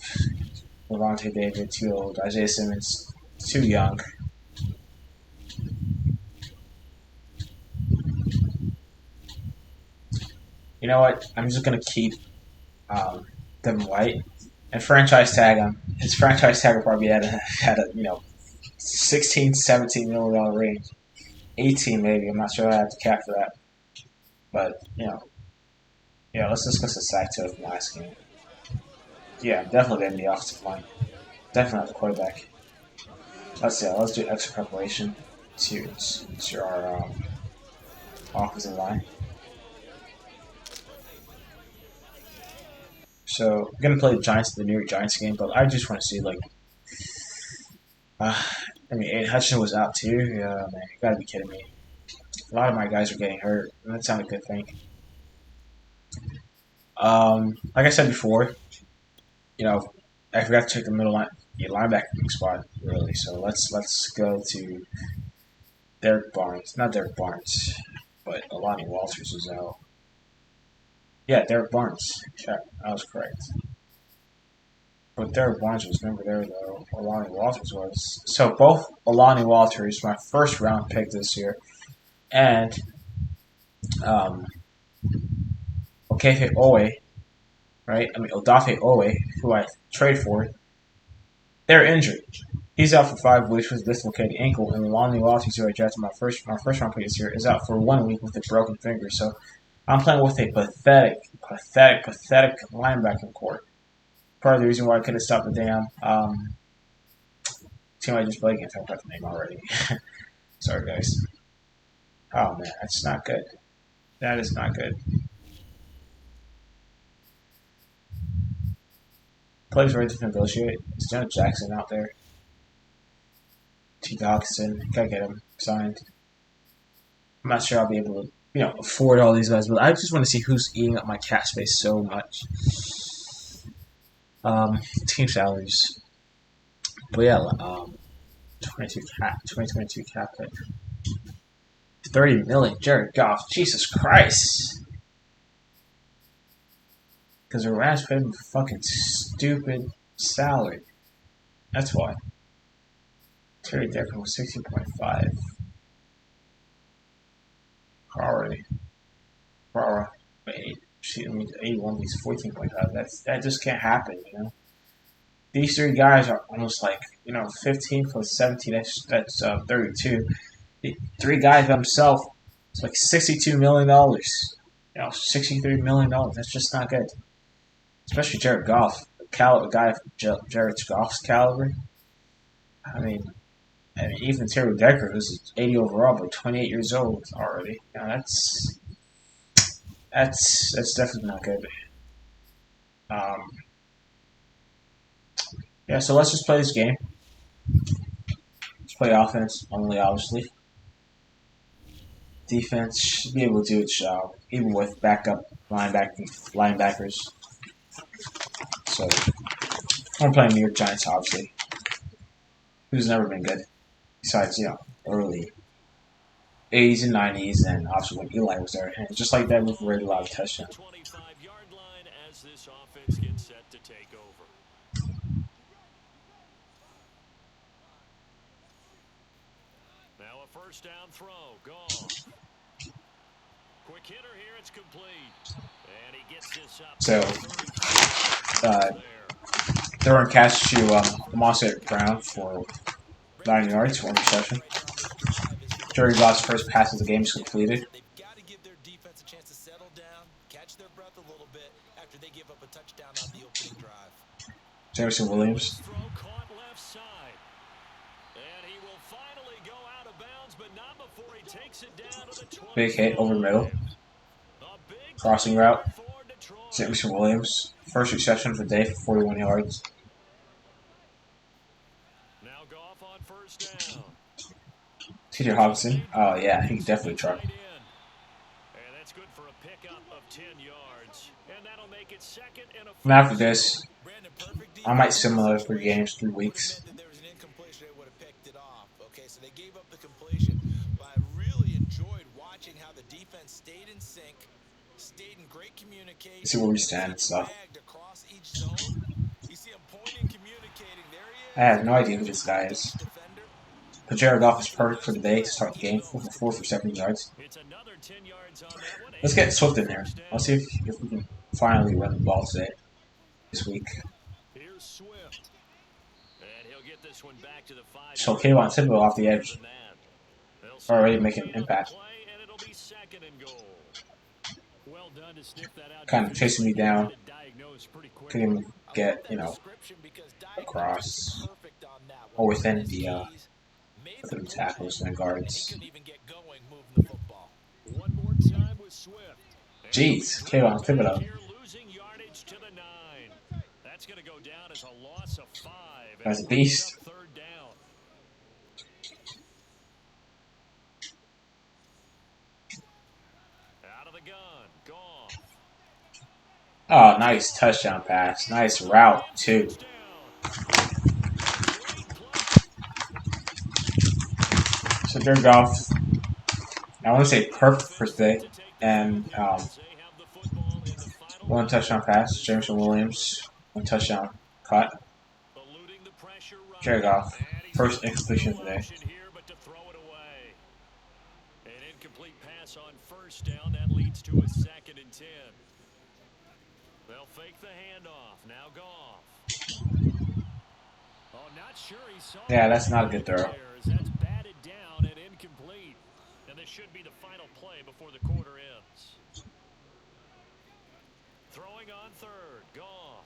A: Levante David, too old. Isaiah Simmons, too young. You know what? I'm just going to keep Devin White and franchise tag him. His franchise tag will probably be at a $16, $17 million range. 18 maybe. I'm not sure I have to cap for that. But, let's discuss the sack total from last game. Yeah, definitely in the offensive line. Definitely not the quarterback. Let's do extra preparation to our offensive line. So, I'm going to play the Giants in the New York Giants game, but I just want to see, Aidan Hutchinson was out too. Yeah, man, you gotta be kidding me. A lot of my guys are getting hurt, and that's not a good thing. Like I said before, I forgot to check the middle linebacking spot really. So let's go to Derek Barnes, not Derek Barnes, but Alani Walters is out. Yeah, Derek Barnes. Yeah, I was correct. But Derek Barnes was never there though. Alani Walters was. So both Alani Walters, my first round pick this year, and Okefe Owe, right? Odafe Owe, who I trade for, they're injured. He's out for 5 weeks with a dislocated ankle, and Alani Walters, who I drafted my first round pick this year, is out for 1 week with a broken finger. So I'm playing with a pathetic linebacking core. Part of the reason why I couldn't stop the damn team I just played against. I forgot the name already. Sorry, guys. Oh man, that's not good. That is not good. Players ready to negotiate. Is Jonah Jackson out there? T. Hutchinson, gotta get him signed. I'm not sure I'll be able to, afford all these guys, but I just want to see who's eating up my cap space so much. Team salaries. But yeah, 2022 cap hit. 30 million, Jared Goff. Jesus Christ. Because the Rams paid him a fucking stupid salary. That's why. Terry Decker was 16.5. Wait, 81, he's 14.5. That just can't happen, These 3 guys are almost 15 plus 17, that's 32. The 3 guys by themselves, it's like $62 million. $63 million. That's just not good. Especially Jared Goff, a guy of Jared Goff's caliber. Even Terry Decker, who's 80 overall, but 28 years old already. That's definitely not good. So let's just play this game. Let's play offense only, obviously. Defense should be able to do its job, even with backup linebackers. So, I'm playing New York Giants, obviously, who's never been good. Besides, early 80s and 90s, and obviously when Eli was there. And just like that, we've rated a lot of touchdowns.
B: 25-yard line as this offense gets set to take over. Now a first down throw. Goff. Quick hitter here. It's complete. And
A: So, throwing catch to Monster Brown for 9 yards, 1 reception. Jerry Goff's first pass of the game is completed.
C: They've got to give their defense a chance to settle down, catch their breath a little bit after they give up a touchdown on the opening drive.
A: Jameson Williams. Big hit over the middle. Crossing route. Jameson Williams. First reception of the day for 41 yards.
B: Now Goff on first down.
A: TJ Hutchinson. Oh, yeah, he can definitely try.
B: And that's good for a pickup of 10 yards. And that'll make it second and a
A: And after this, I might similar 3 games, 3 weeks.
C: There was an incompletion, they would have picked it off. Okay, so they gave up the completion, but I really enjoyed watching how the defense stayed in sync, stayed in great communication.
A: See where we stand and stuff.
C: Across each zone. You see him pointing, communicating. There he is.
A: I have no idea who this guy is. But Jared Goff is perfect for the day to start the game, 4 for 70 yards.
B: It's another 10 yards on that one.
A: Let's get Swift in there. Let's see if we can finally run the ball today, this week.
B: Here's Swift. And he'll get this one back to the 5.
A: So Kayvon Thibodeau off the edge, already making an impact. Kind of chasing me down. Couldn't even get, across or within the tackles and guards. Jeez, Kayvon Thibodeau.
B: That's going to go down as a loss of 5.
A: That's a beast.
B: Third down. Out of the gun. Goff.
A: Oh, nice touchdown pass. Nice route, too. So Jared Goff, I want to say perfect for today. And 1 touchdown pass. Jameson Williams, 1 touchdown caught. Jared Goff, first incompletion of the day.
B: An incomplete pass on first down. That leads to a 2nd and 10. They'll fake the handoff. Now Goff. Oh, not sure he saw.
A: Yeah, that's not a good throw.
B: That's batted down and incomplete. And this should be the final play before the quarter ends. Throwing on third. Goff.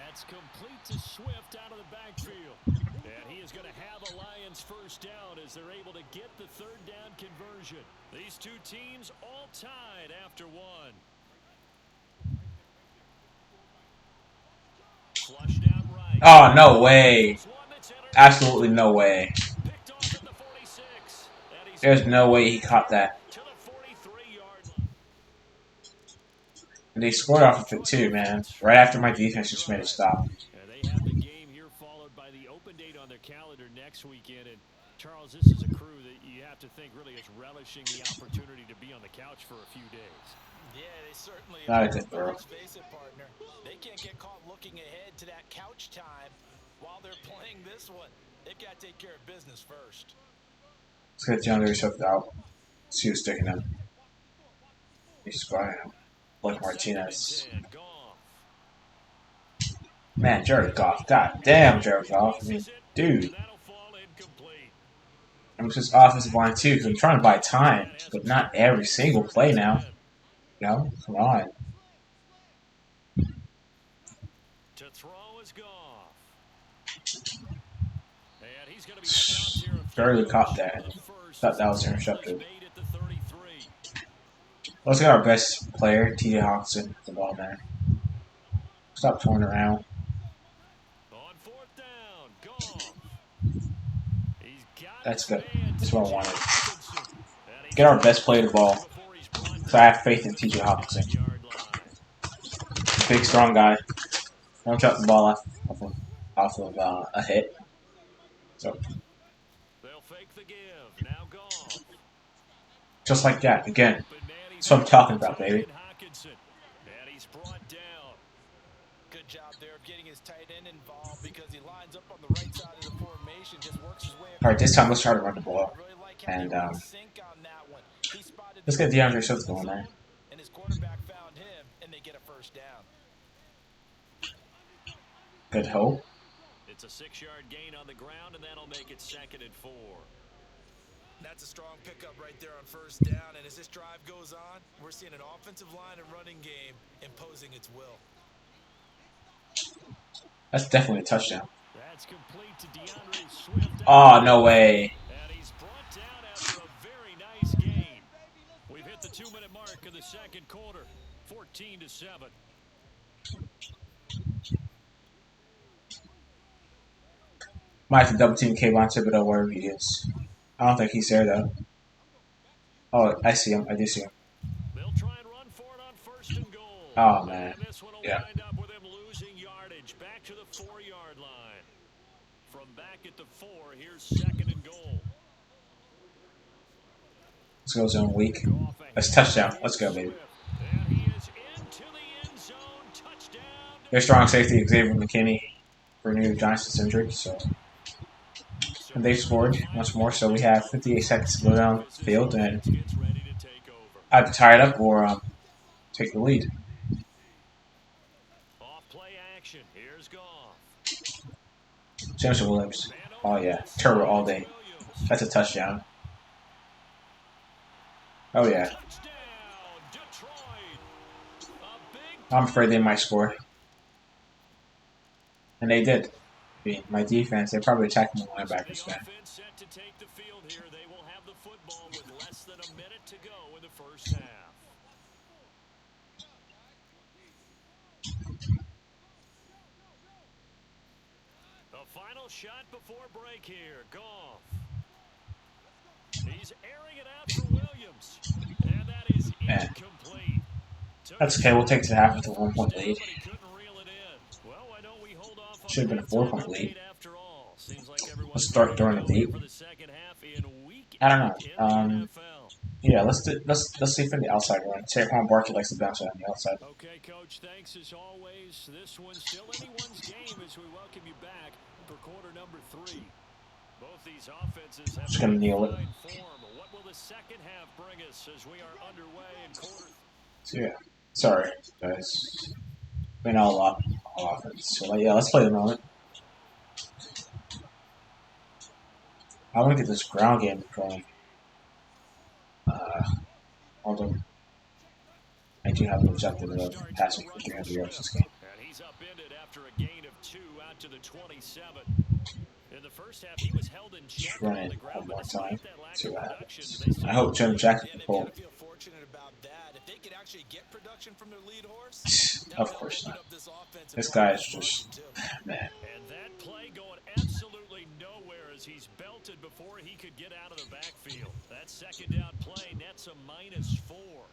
B: That's complete to Swift out of the backfield. And he is going to have a Lions first down as they're able to get the 3rd down conversion. These two teams all tied after 1. Flushed out right.
A: Oh, no way. Absolutely no way.
B: Picked off at the 46. And he's
A: There's no way he caught that.
B: to the 43-yard line.
A: And they scored off of it too, man. Right after my defense just made a stop.
B: And they have the game here followed by the open date on their calendar next weekend. And Charles, this is a crew that you have to think really is relishing the opportunity to be on the couch for a few days.
C: Yeah, they certainly
A: Not a
C: are.
A: good throw.
C: Let's face it, partner. They can't get caught looking ahead to that couch time while they're playing this one. They've got to take care of business first.
A: Let's get DeAndre Swift out. See who's sticking him. He's squatting him. Like Martinez. Man, Jared Goff. God damn, Jared Goff. I mean, dude. I'm just offensive line too, because I'm trying to buy time, but not every single play now. You know? Come on.
B: To throw is Goff. And he's going to be stopped here.
A: Barely caught that. Thought that was intercepted. Let's get our best player, TJ Hutchinson, the ball there. Stop touring around.
B: On 4th down, Goff. He's got
A: That's good.
B: man.
A: That's what I wanted. Get our best player the ball. So I have faith in TJ Hutchinson. Big, strong guy. Don't drop the ball off of a hit. So,
B: They'll fake the give. Now Goff.
A: just like that. Again, that's what I'm talking about, baby.
B: Hutchinson. And he's brought down.
C: Good job there of getting his tight end involved because he lines up on the right side of the formation, just works his way.
A: All right, this time let's try to run the ball. And let's get DeAndre Swift going there.
C: And his quarterback
A: Good hope.
B: It's a 6-yard gain on the ground, and that'll make it 2nd and 4.
C: That's a strong pickup right there on first down. And as this drive goes on, we're seeing an offensive line and running game imposing its will.
A: That's definitely a touchdown.
B: That's complete to DeAndre Swift.
A: Oh, no way.
B: And he's brought down after a very nice gain. We've hit the 2-minute mark in the second quarter. 14-7.
A: Might have to double team Kayvon Thibodeau wherever he is. I don't think he's there though. Oh, I see him. I do see him.
B: They'll try and run for it on 1st and goal.
A: Oh man.
B: And this one will
A: Yeah.
B: wind up with him losing yardage back to the 4-yard line. From back at the 4, here's 2nd and goal.
A: Let's go zone weak. That's touchdown. Let's go, baby.
B: And he is into the end zone. Touchdown.
A: Their strong safety, Xavier McKinney, renewed Johnson's injury, so. And they scored once more, so we have 58 seconds to go down the field, and either tie it up or take the lead.
B: Off play action. Here's Goff.
A: Jameson Williams. Oh yeah, turbo all day. That's a touchdown. Oh yeah. I'm afraid they might score. And they did. I mean, my defense, they're probably attacking the linebackers, man.
B: Set to take the field here. They will have the football with less than a minute to go in the first half. A final shot before break here. Goff. He's airing it out for Williams. And that is incomplete.
A: That's okay. We'll take it to half with a 1-point lead. Should have been a 4-point lead. Let's start throwing it deep. I don't know. Yeah, let's see from the outside run. Saquon Barkley likes to bounce it on the outside.
B: Okay, Coach. Thanks as always. This one's still anyone's game as we welcome you back for quarter number 3. Both these offenses have
A: just gonna kneel it.
B: form. What will the second half bring us as we are underway in quarter?
A: So yeah, sorry guys. Been all offense. So yeah, let's play the moment. I want to get this ground game going. Although I do have an objective of passing for 300 yards this game.
B: And he's upended after a gain of 2 out to the 27. In the first half, he was held in check.
A: Just run it one more time. See what happens. I hope Jonah Jackson can pull. Of course not. This guy is just man.
B: And that play going absolutely nowhere as he's belted before he could get out of the backfield. That second down play nets a -4.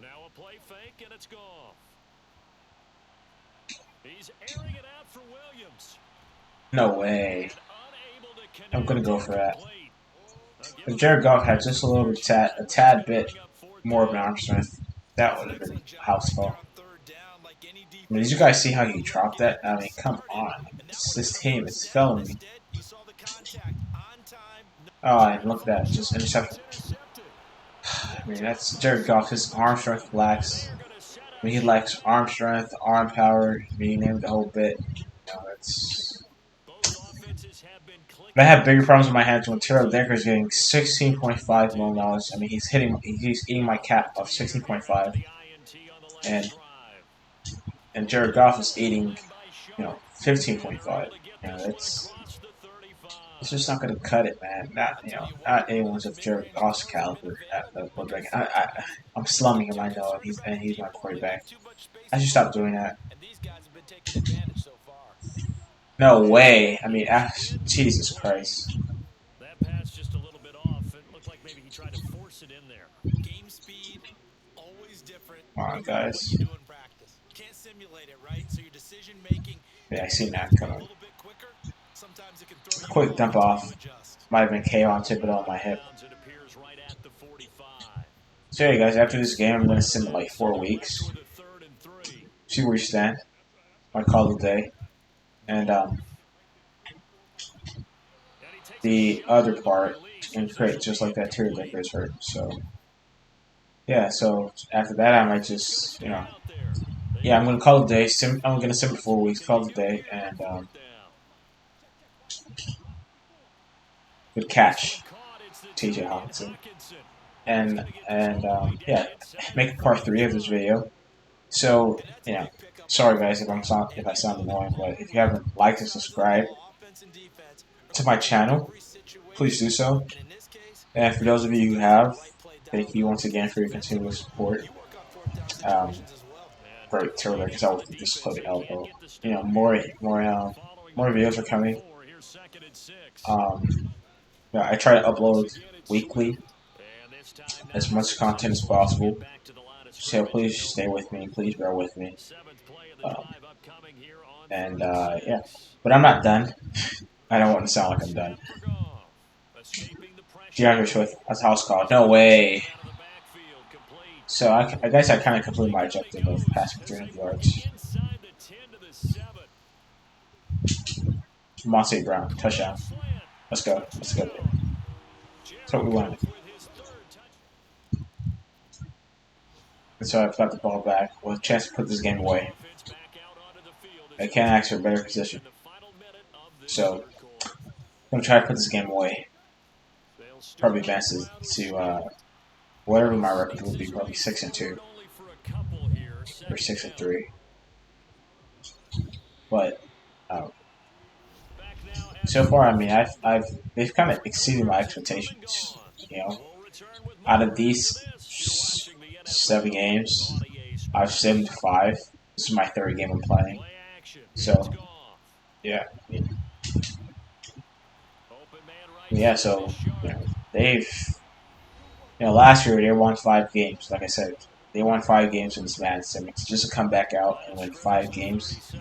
B: Now a play fake, and it's Goff. He's airing it out for Williams.
A: No way. I'm gonna go for that. If Jared Goff had just a tad bit more of an arm strength, that would have been house call. I mean, did you guys see how he dropped that? I mean, come on. This team is failing me. Oh, and look at that. Just intercepted. I mean, that's Jared Goff. His arm strength lacks. I mean, he lacks arm strength, arm power. I mean, he named the whole bit. You know, that's... I have bigger problems with my hands when Terrell Decker is getting $16.5 million. I mean, he's eating my cap of 16.5, and Jared Goff is eating, 15.5. You know, it's just not going to cut it, man. Not anyone's of Jared Goff's caliber at the quarterback. I'm slumming him, I know, and he's my quarterback. I should stop doing that. No way. I mean, Jesus Christ.
B: That pass just a little bit off. It looked like maybe he tried to force it in there. Game speed, always different.
A: Come on, guys.
C: Can't simulate it, right? So your decision making.
A: Yeah, I see that coming. Quick dump off. Might have been Kayvon Thibodeau on my hip. So yeah, guys, after this game, I'm going to sim it like 4 weeks. See where you stand. My call of the day. And the other part can create just like that Terry Lickers hurt. So yeah, so after that I might just yeah, I'm gonna call it a day. I'm gonna sim it 4 weeks. Call it a day, and good catch, TJ Hutchinson, and yeah, make a part 3 of this video. So yeah, sorry guys if I sound annoying, but if you haven't liked and subscribed to my channel, please do so. And for those of you who have, thank you once again for your continuous support. Great Taylor, because I was just playing elbow. You know, more videos are coming. Yeah, I try to upload weekly as much content as possible. So please stay with me. Please bear with me. Um, and yeah, but I'm not done. I don't want to sound like I'm done. DeAndre Swift, that's house call. No way. So I guess I kind of completed my objective of passing 300 yards. Monte Brown, touchdown. Let's go. Let's go. That's what we wanted. And so I've got the ball back with a chance to put this game away. I can't ask for a better position. So I'm going to try to put this game away. Probably advance to whatever my record will be, probably 6-2 or 6-3. But so far, I mean, they've kind of exceeded my expectations. You know, out of these 7 games, I've 7-5. This is my 3rd game I'm playing. So yeah, So they've last year they won 5 games. Like I said, they won 5 games in this Madden sim. Just to come back out and win 5 games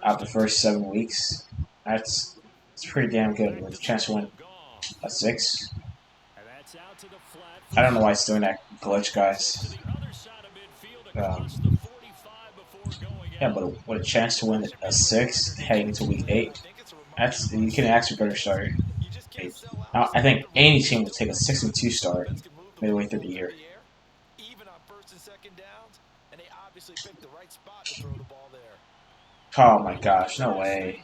A: out the first 7 weeks. It's pretty damn good with a chance to win a 6. I don't know why it's doing that glitch, guys. Yeah, but with a chance to win a 6 heading into week 8, you can ask for better starter. Now, I think any team would take a 6-2 start midway through the year. Oh my gosh, no way.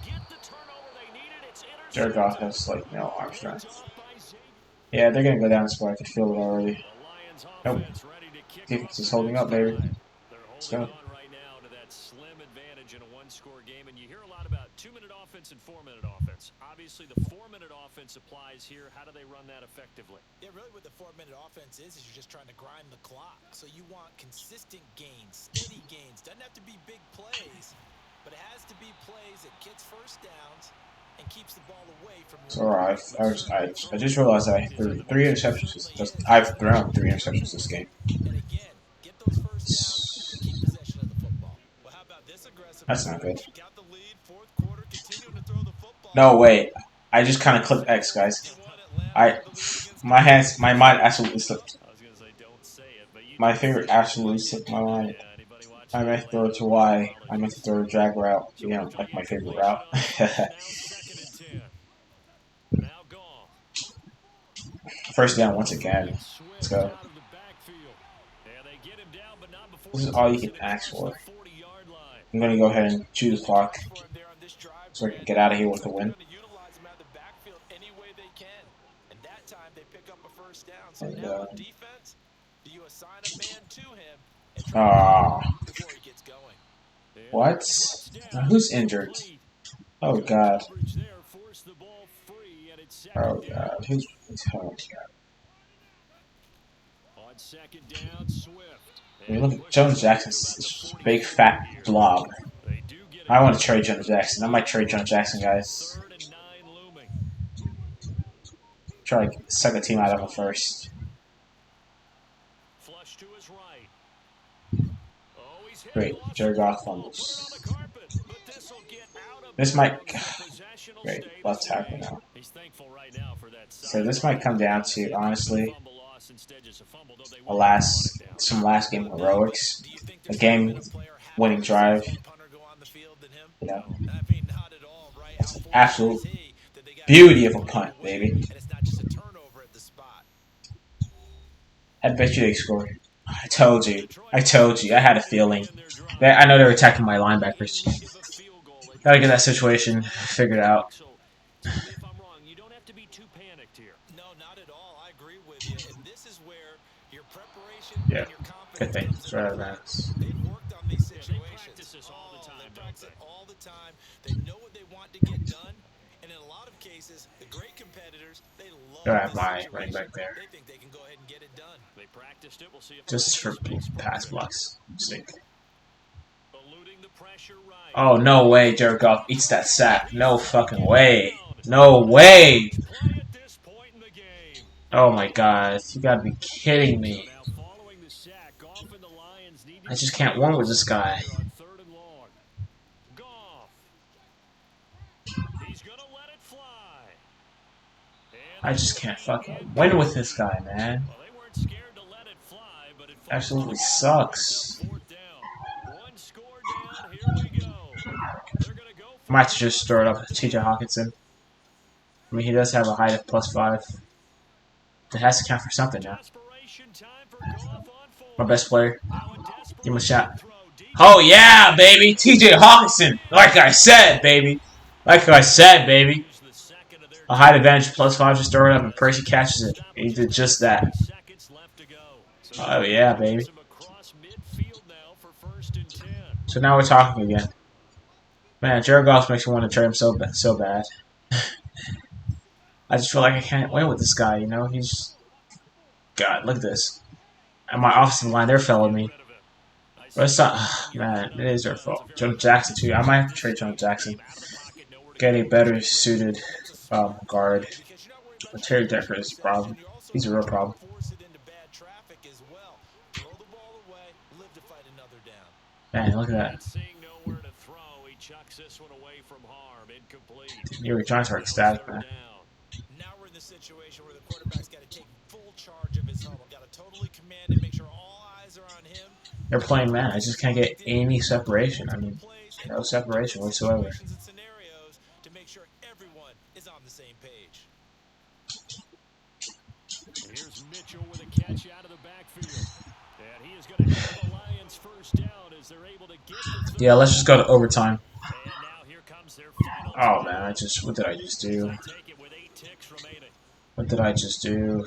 A: Jared Goff has like no arm strength. Yeah, they're gonna go down this far. I can feel it already. Nope. Defense is holding up, baby. Let's go.
B: Offense and 4-minute offense. Obviously, the 4-minute offense applies here. How do they run that effectively?
C: Yeah, really what the 4-minute offense is you're just trying to grind the clock. So you want consistent gains, steady gains. Doesn't have to be big plays, but it has to be plays that gets first downs and keeps the ball away from your
A: I just realized I threw 3 interceptions. I've thrown 3 interceptions this game.
C: And again, get those first downs and keep possession of the football. Well, how about this aggressive?
A: That's not good.
C: Got the lead, fourth quarter, continuing to throw the football.
A: No, wait. I just kind of clicked X, guys. My mind absolutely slipped. My favorite absolutely slipped my mind. I meant to throw it to Y. I meant to throw a drag route. You know, like my favorite route. First down once again. Let's go. This is all you can ask for. I'm going to go ahead and chew the clock so I can get out of here with a win. What? Who's injured? Oh god. Oh god. Who's? Oh god. I mean, look at Jones Jackson's big fat blob. I want to trade Jones Jackson. I might trade Jones Jackson, guys. Try to suck a team out of him first. Great, Jared Goff fumbles. This might. Great, left tackle now. So this might come down to, honestly, some last game heroics, a game-winning drive. You know, that's an absolute beauty of a punt, baby. I bet you they score. I told you. I had a feeling. I know they're attacking my linebackers. Gotta get that situation figured out.
B: So tell me if I'm wrong. You don't have to be too panicked here.
C: No, not at all. I agree with you. And this is where your preparation
A: Yeah,
C: and your
A: good
C: confidence
A: thing.
C: comes
A: It's
C: into
A: right
C: play.
A: out of
C: They've worked on these
B: Yeah, they
C: situations.
B: practice this all the time,
C: They
B: don't
C: practice
B: they?
C: it all the time. They know what they want to get done. And in a lot of cases, the great competitors, they
A: Do I
C: love
A: have
C: this
A: my running
C: situation.
A: back there?
C: They think they can go ahead and get it done.
B: They practiced it. We'll see if
A: Just for
B: practice makes
A: pass
B: perfect.
A: blocks sake.
B: Eluding the pressure right.
A: Oh, no way Jared Goff eats that sack. No fucking way. No way.
B: Play at this point in the game.
A: Oh my god. You gotta be kidding
B: So
A: me.
B: now following the sack, Goff and the Lions need to
A: I just can't win with this guy.
B: here on 3rd and long. Goff. He's gonna let it fly. And
A: I just can't fucking win with this guy, man.
B: well, they weren't scared to let it fly, but it
A: Absolutely sucks.
B: 4th down. One score down. Here we go. They're gonna go
A: I might have to just throw it up to TJ Hutchinson. I mean, he does have a height of +5. It has to count for something now.
B: desperation time for Goff on
A: My
B: 4th.
A: best player.
B: Now a
A: Give him a
B: desperation
A: shot.
B: throw deep.
A: Oh yeah, baby! TJ Hawkinson! Like I said, baby! Like I said, baby!
B: Use the second of their
A: A height advantage +5, just throw it up and Percy catches it. He did just that.
B: seconds left to go. So
A: Oh yeah, baby.
B: him across midfield now for 1st and 10.
A: So now we're talking again. Man, Jared Goff makes me want to trade him so bad. I just feel like I can't win with this guy, you know? He's... God, look at this. And my offensive line, they're failing me. But it's not... man, it is their fault. Jonah Jackson, too. I might have to trade Jonah Jackson. Get a better suited guard. But Terry Decker is a problem. He's a real problem.
C: Force it into bad traffic as well. Throw the ball away, live to fight another down.
A: Man, look at that.
B: Seeing nowhere to throw, he chucks this one away from harm. Incomplete.
A: You were trying to start ecstatic, man.
C: Now we're in the situation where the quarterback's got to take full charge of his huddle. Got to totally command it, make sure all eyes are on him.
A: They're playing man. I just can't get any separation. I mean, no separation whatsoever.
C: Scenarios to make sure everyone is on the same page.
B: Here's Mitchell with a catch out of the backfield. And he is going to have the Lions 1st down as they're able to get the
A: Yeah, let's just go to overtime.
B: And now here comes their final
A: Oh man, what did I just do?
B: take it with 8 ticks remaining.
A: What did I just do?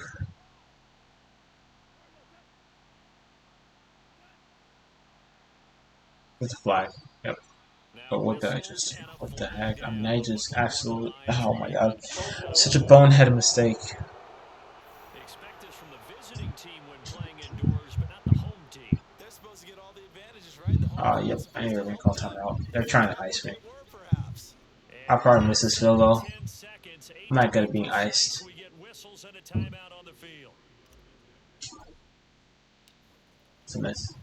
A: With the flag. Yep. But what did I just do? What the heck? I mean, I just absolutely... Oh my god. Such a boneheaded mistake.
B: They expect this from the visiting team when playing indoors, but not the home team.
C: They're supposed to get all the advantages, right? The home
A: Yep. I knew they were going to call timeout. They're trying to ice me.
C: were, perhaps.
A: I'll probably miss this field goal.
B: 10 seconds,
A: I'm not good at being iced.
B: we get whistles and a timeout on the field.
A: It's a miss.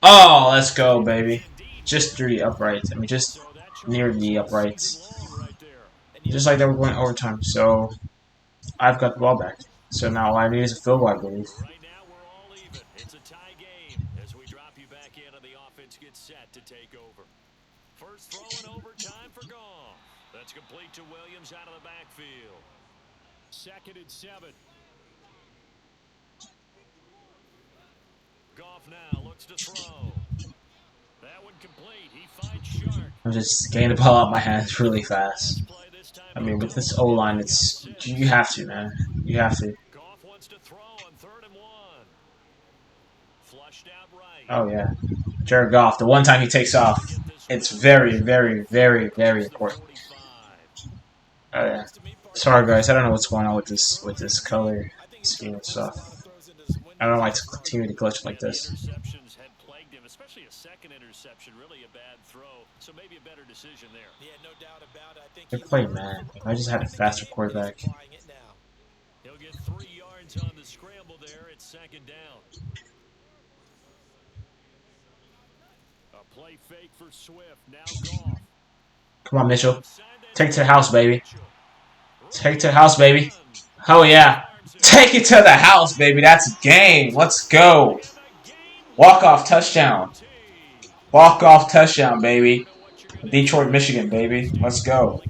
A: Oh, let's go, baby. Just through the uprights. I mean, just near the uprights. Just like they were going overtime. So, I've got the ball back. So now all I need is a field goal, I believe.
B: Right now we're all even. It's a tie game as we drop you back in and the offense gets set to take over. First throw in overtime for Goff. That's complete to Williams out of the backfield. 2nd and 7. Goff now looks to throw. That one complete. He finds Shark.
A: I'm just getting the ball out of my hands really fast. I mean, with this O-line, it's... You have to, man. You have to.
B: Goff wants to throw on 3rd and 1. Flushed out right.
A: Oh, yeah. Jared Goff, the one time he takes off, it's very, very, very, very important. Oh, yeah. Sorry, guys. I don't know what's going on with this color scheme and stuff. I don't like to continue to glitch like this.
B: Interceptions had plagued him, especially a 2nd interception. Really a bad throw, so maybe a better decision there.
C: Yeah, no doubt about it. I think
A: They're playing man. I just had a faster quarterback.
B: He'll get 3 yards on the scramble there. It's 2nd down. A play fake for Swift. Now Goff.
A: Come on, Mitchell. Take it to the house, baby. Take it to the house, baby. Oh, yeah. Take it to the house, baby. That's a game. Let's go. Walk-off touchdown. Walk-off touchdown, baby. Detroit, Michigan, baby. Let's go.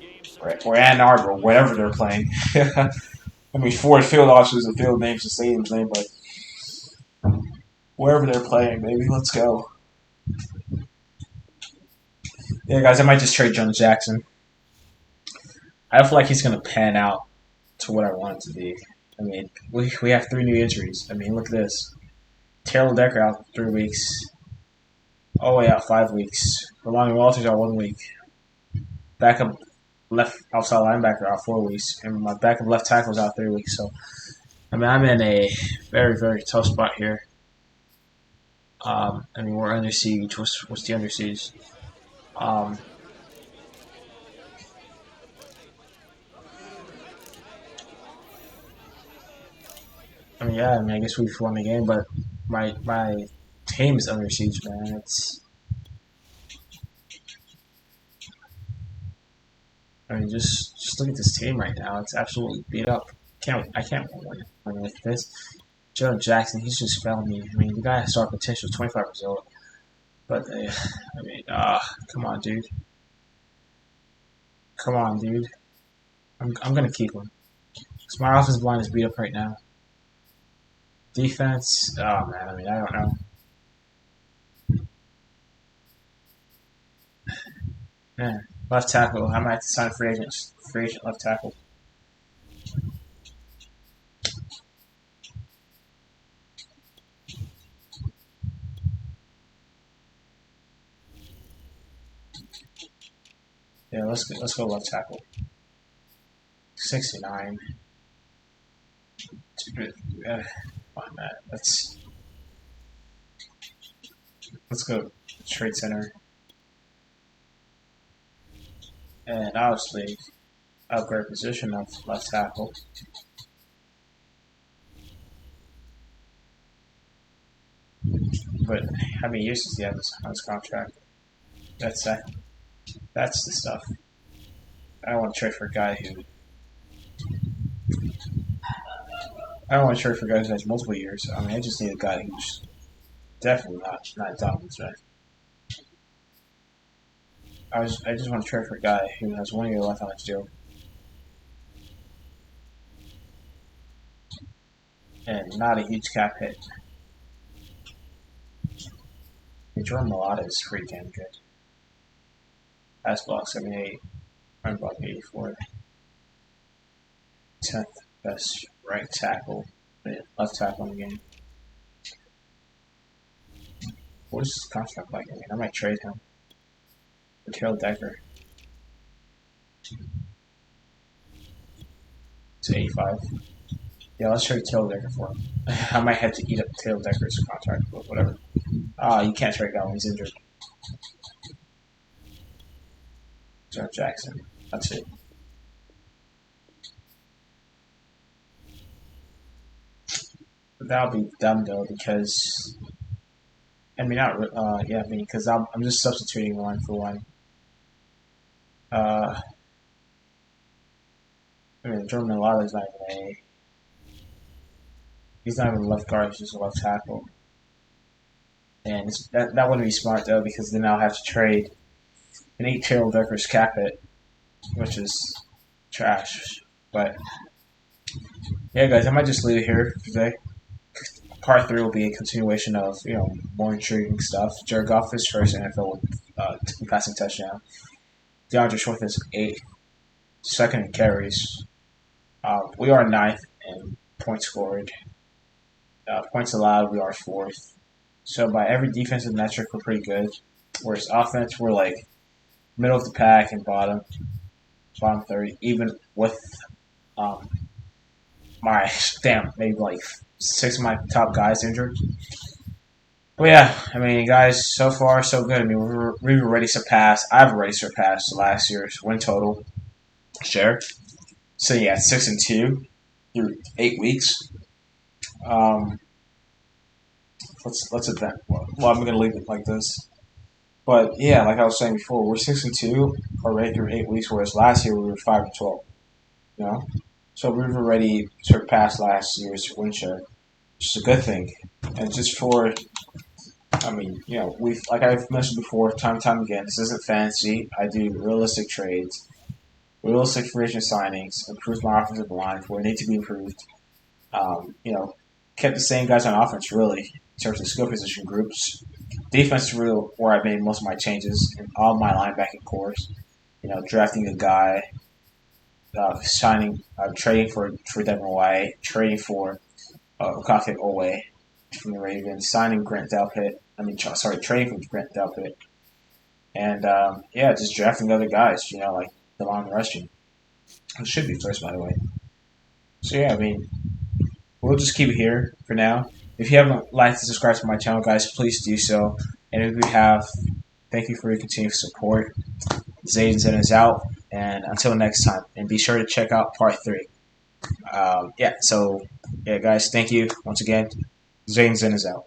A: Or Ann Arbor, whatever they're playing. I mean, Ford Field obviously is a field name, it's a stadium's name, but wherever they're playing, baby. Let's go. Yeah, guys, I might just trade Jones Jackson. I don't feel like he's going to pan out to what I want it to be. I mean, we have 3 new injuries. I mean, look at this. Taylor Decker out 3 weeks. Way out 5 weeks. Rolando Walters out 1 week. Backup left outside linebacker out 4 weeks. And my backup left tackle is out 3 weeks. So, I mean, I'm in a very, very tough spot here. I mean, we're under siege. What's the under siege? I mean, yeah. I mean, I guess we've won the game, but my team is under siege, man. I mean, just look at this team right now. It's absolutely beat up. I can't win with this. Joe Jackson, he's just failing me. I mean, the guy has star potential, 25 years old. But, I mean, come on, dude. Come on, dude. I'm going to keep him. Because my offensive line is beat up right now. Defense, oh, man, I mean, I don't know. Man, left tackle, I might have to sign free agent left tackle. Yeah, let's go left tackle. 69. Fine, that. Let's go trade center. And obviously upgrade position of left tackle. But how many years does he have on his contract? That's the stuff. I don't want to trade for a guy who. I don't want to trade for guys who has multiple years. I mean, I just need a guy who's definitely not dominant, right? I just want to trade for a guy who has 1 year left on his deal. And not a huge cap hit. Jordan Malata is pretty damn good. Pass block 78, run block 84. 10th best right tackle, left tackle in the game. What is his contract like? I mean, I might trade him for Taylor Decker. It's 85. Yeah, let's trade Taylor Decker for him. I might have to eat up Taylor Decker's contract, but whatever. You can't trade that one. He's injured. Joe Jackson. That's it. But that'll be dumb though because I mean because I'm just substituting one for one. I mean Jordan Malata's not even he's not even a left guard. He's just a left tackle. And that wouldn't be smart though because then I'll have to trade and eat Taylor Decker's cap hit, which is trash. But yeah, guys, I might just leave it here for today. Part 3 will be a continuation of more intriguing stuff. Jared Goff is first NFL with passing touchdown. DeAndre Swift is 8th, second in carries. We are 9th in points scored. Points allowed, we are 4th. So by every defensive metric, we're pretty good. Whereas offense, we're like middle of the pack and bottom 30, even with maybe like 6 of my top guys injured. But yeah, I mean, guys, so far so good. I mean, I've already surpassed last year's win total share. So yeah, 6-2 through 8 weeks. Let's event. Well, I'm gonna leave it like this. But yeah, like I was saying before, we're 6-2 already through 8 weeks, whereas last year we were 5-12. So we've already surpassed last year's win share, which is a good thing. And just for, we've like I've mentioned before, time and time again, this isn't fancy. I do realistic trades, realistic free agent signings, improve my offensive line where it needs to be improved. Kept the same guys on offense really. terms of skill position groups. Defense is really where I made most of my changes in all my linebacking cores. Drafting a guy, trading for Devin White, trading for Okafe Owe from the Ravens, signing Grant Delpit. Trading for Grant Delpit, and just drafting other guys. Like Delon Rushing. It should be first, by the way. So we'll just keep it here for now. If you haven't liked and subscribed to my channel, guys, please do so. And if you have, thank you for your continued support. Zaidonzen is out, and until next time, and be sure to check out part 3. Guys, thank you once again. Zaidonzen is out.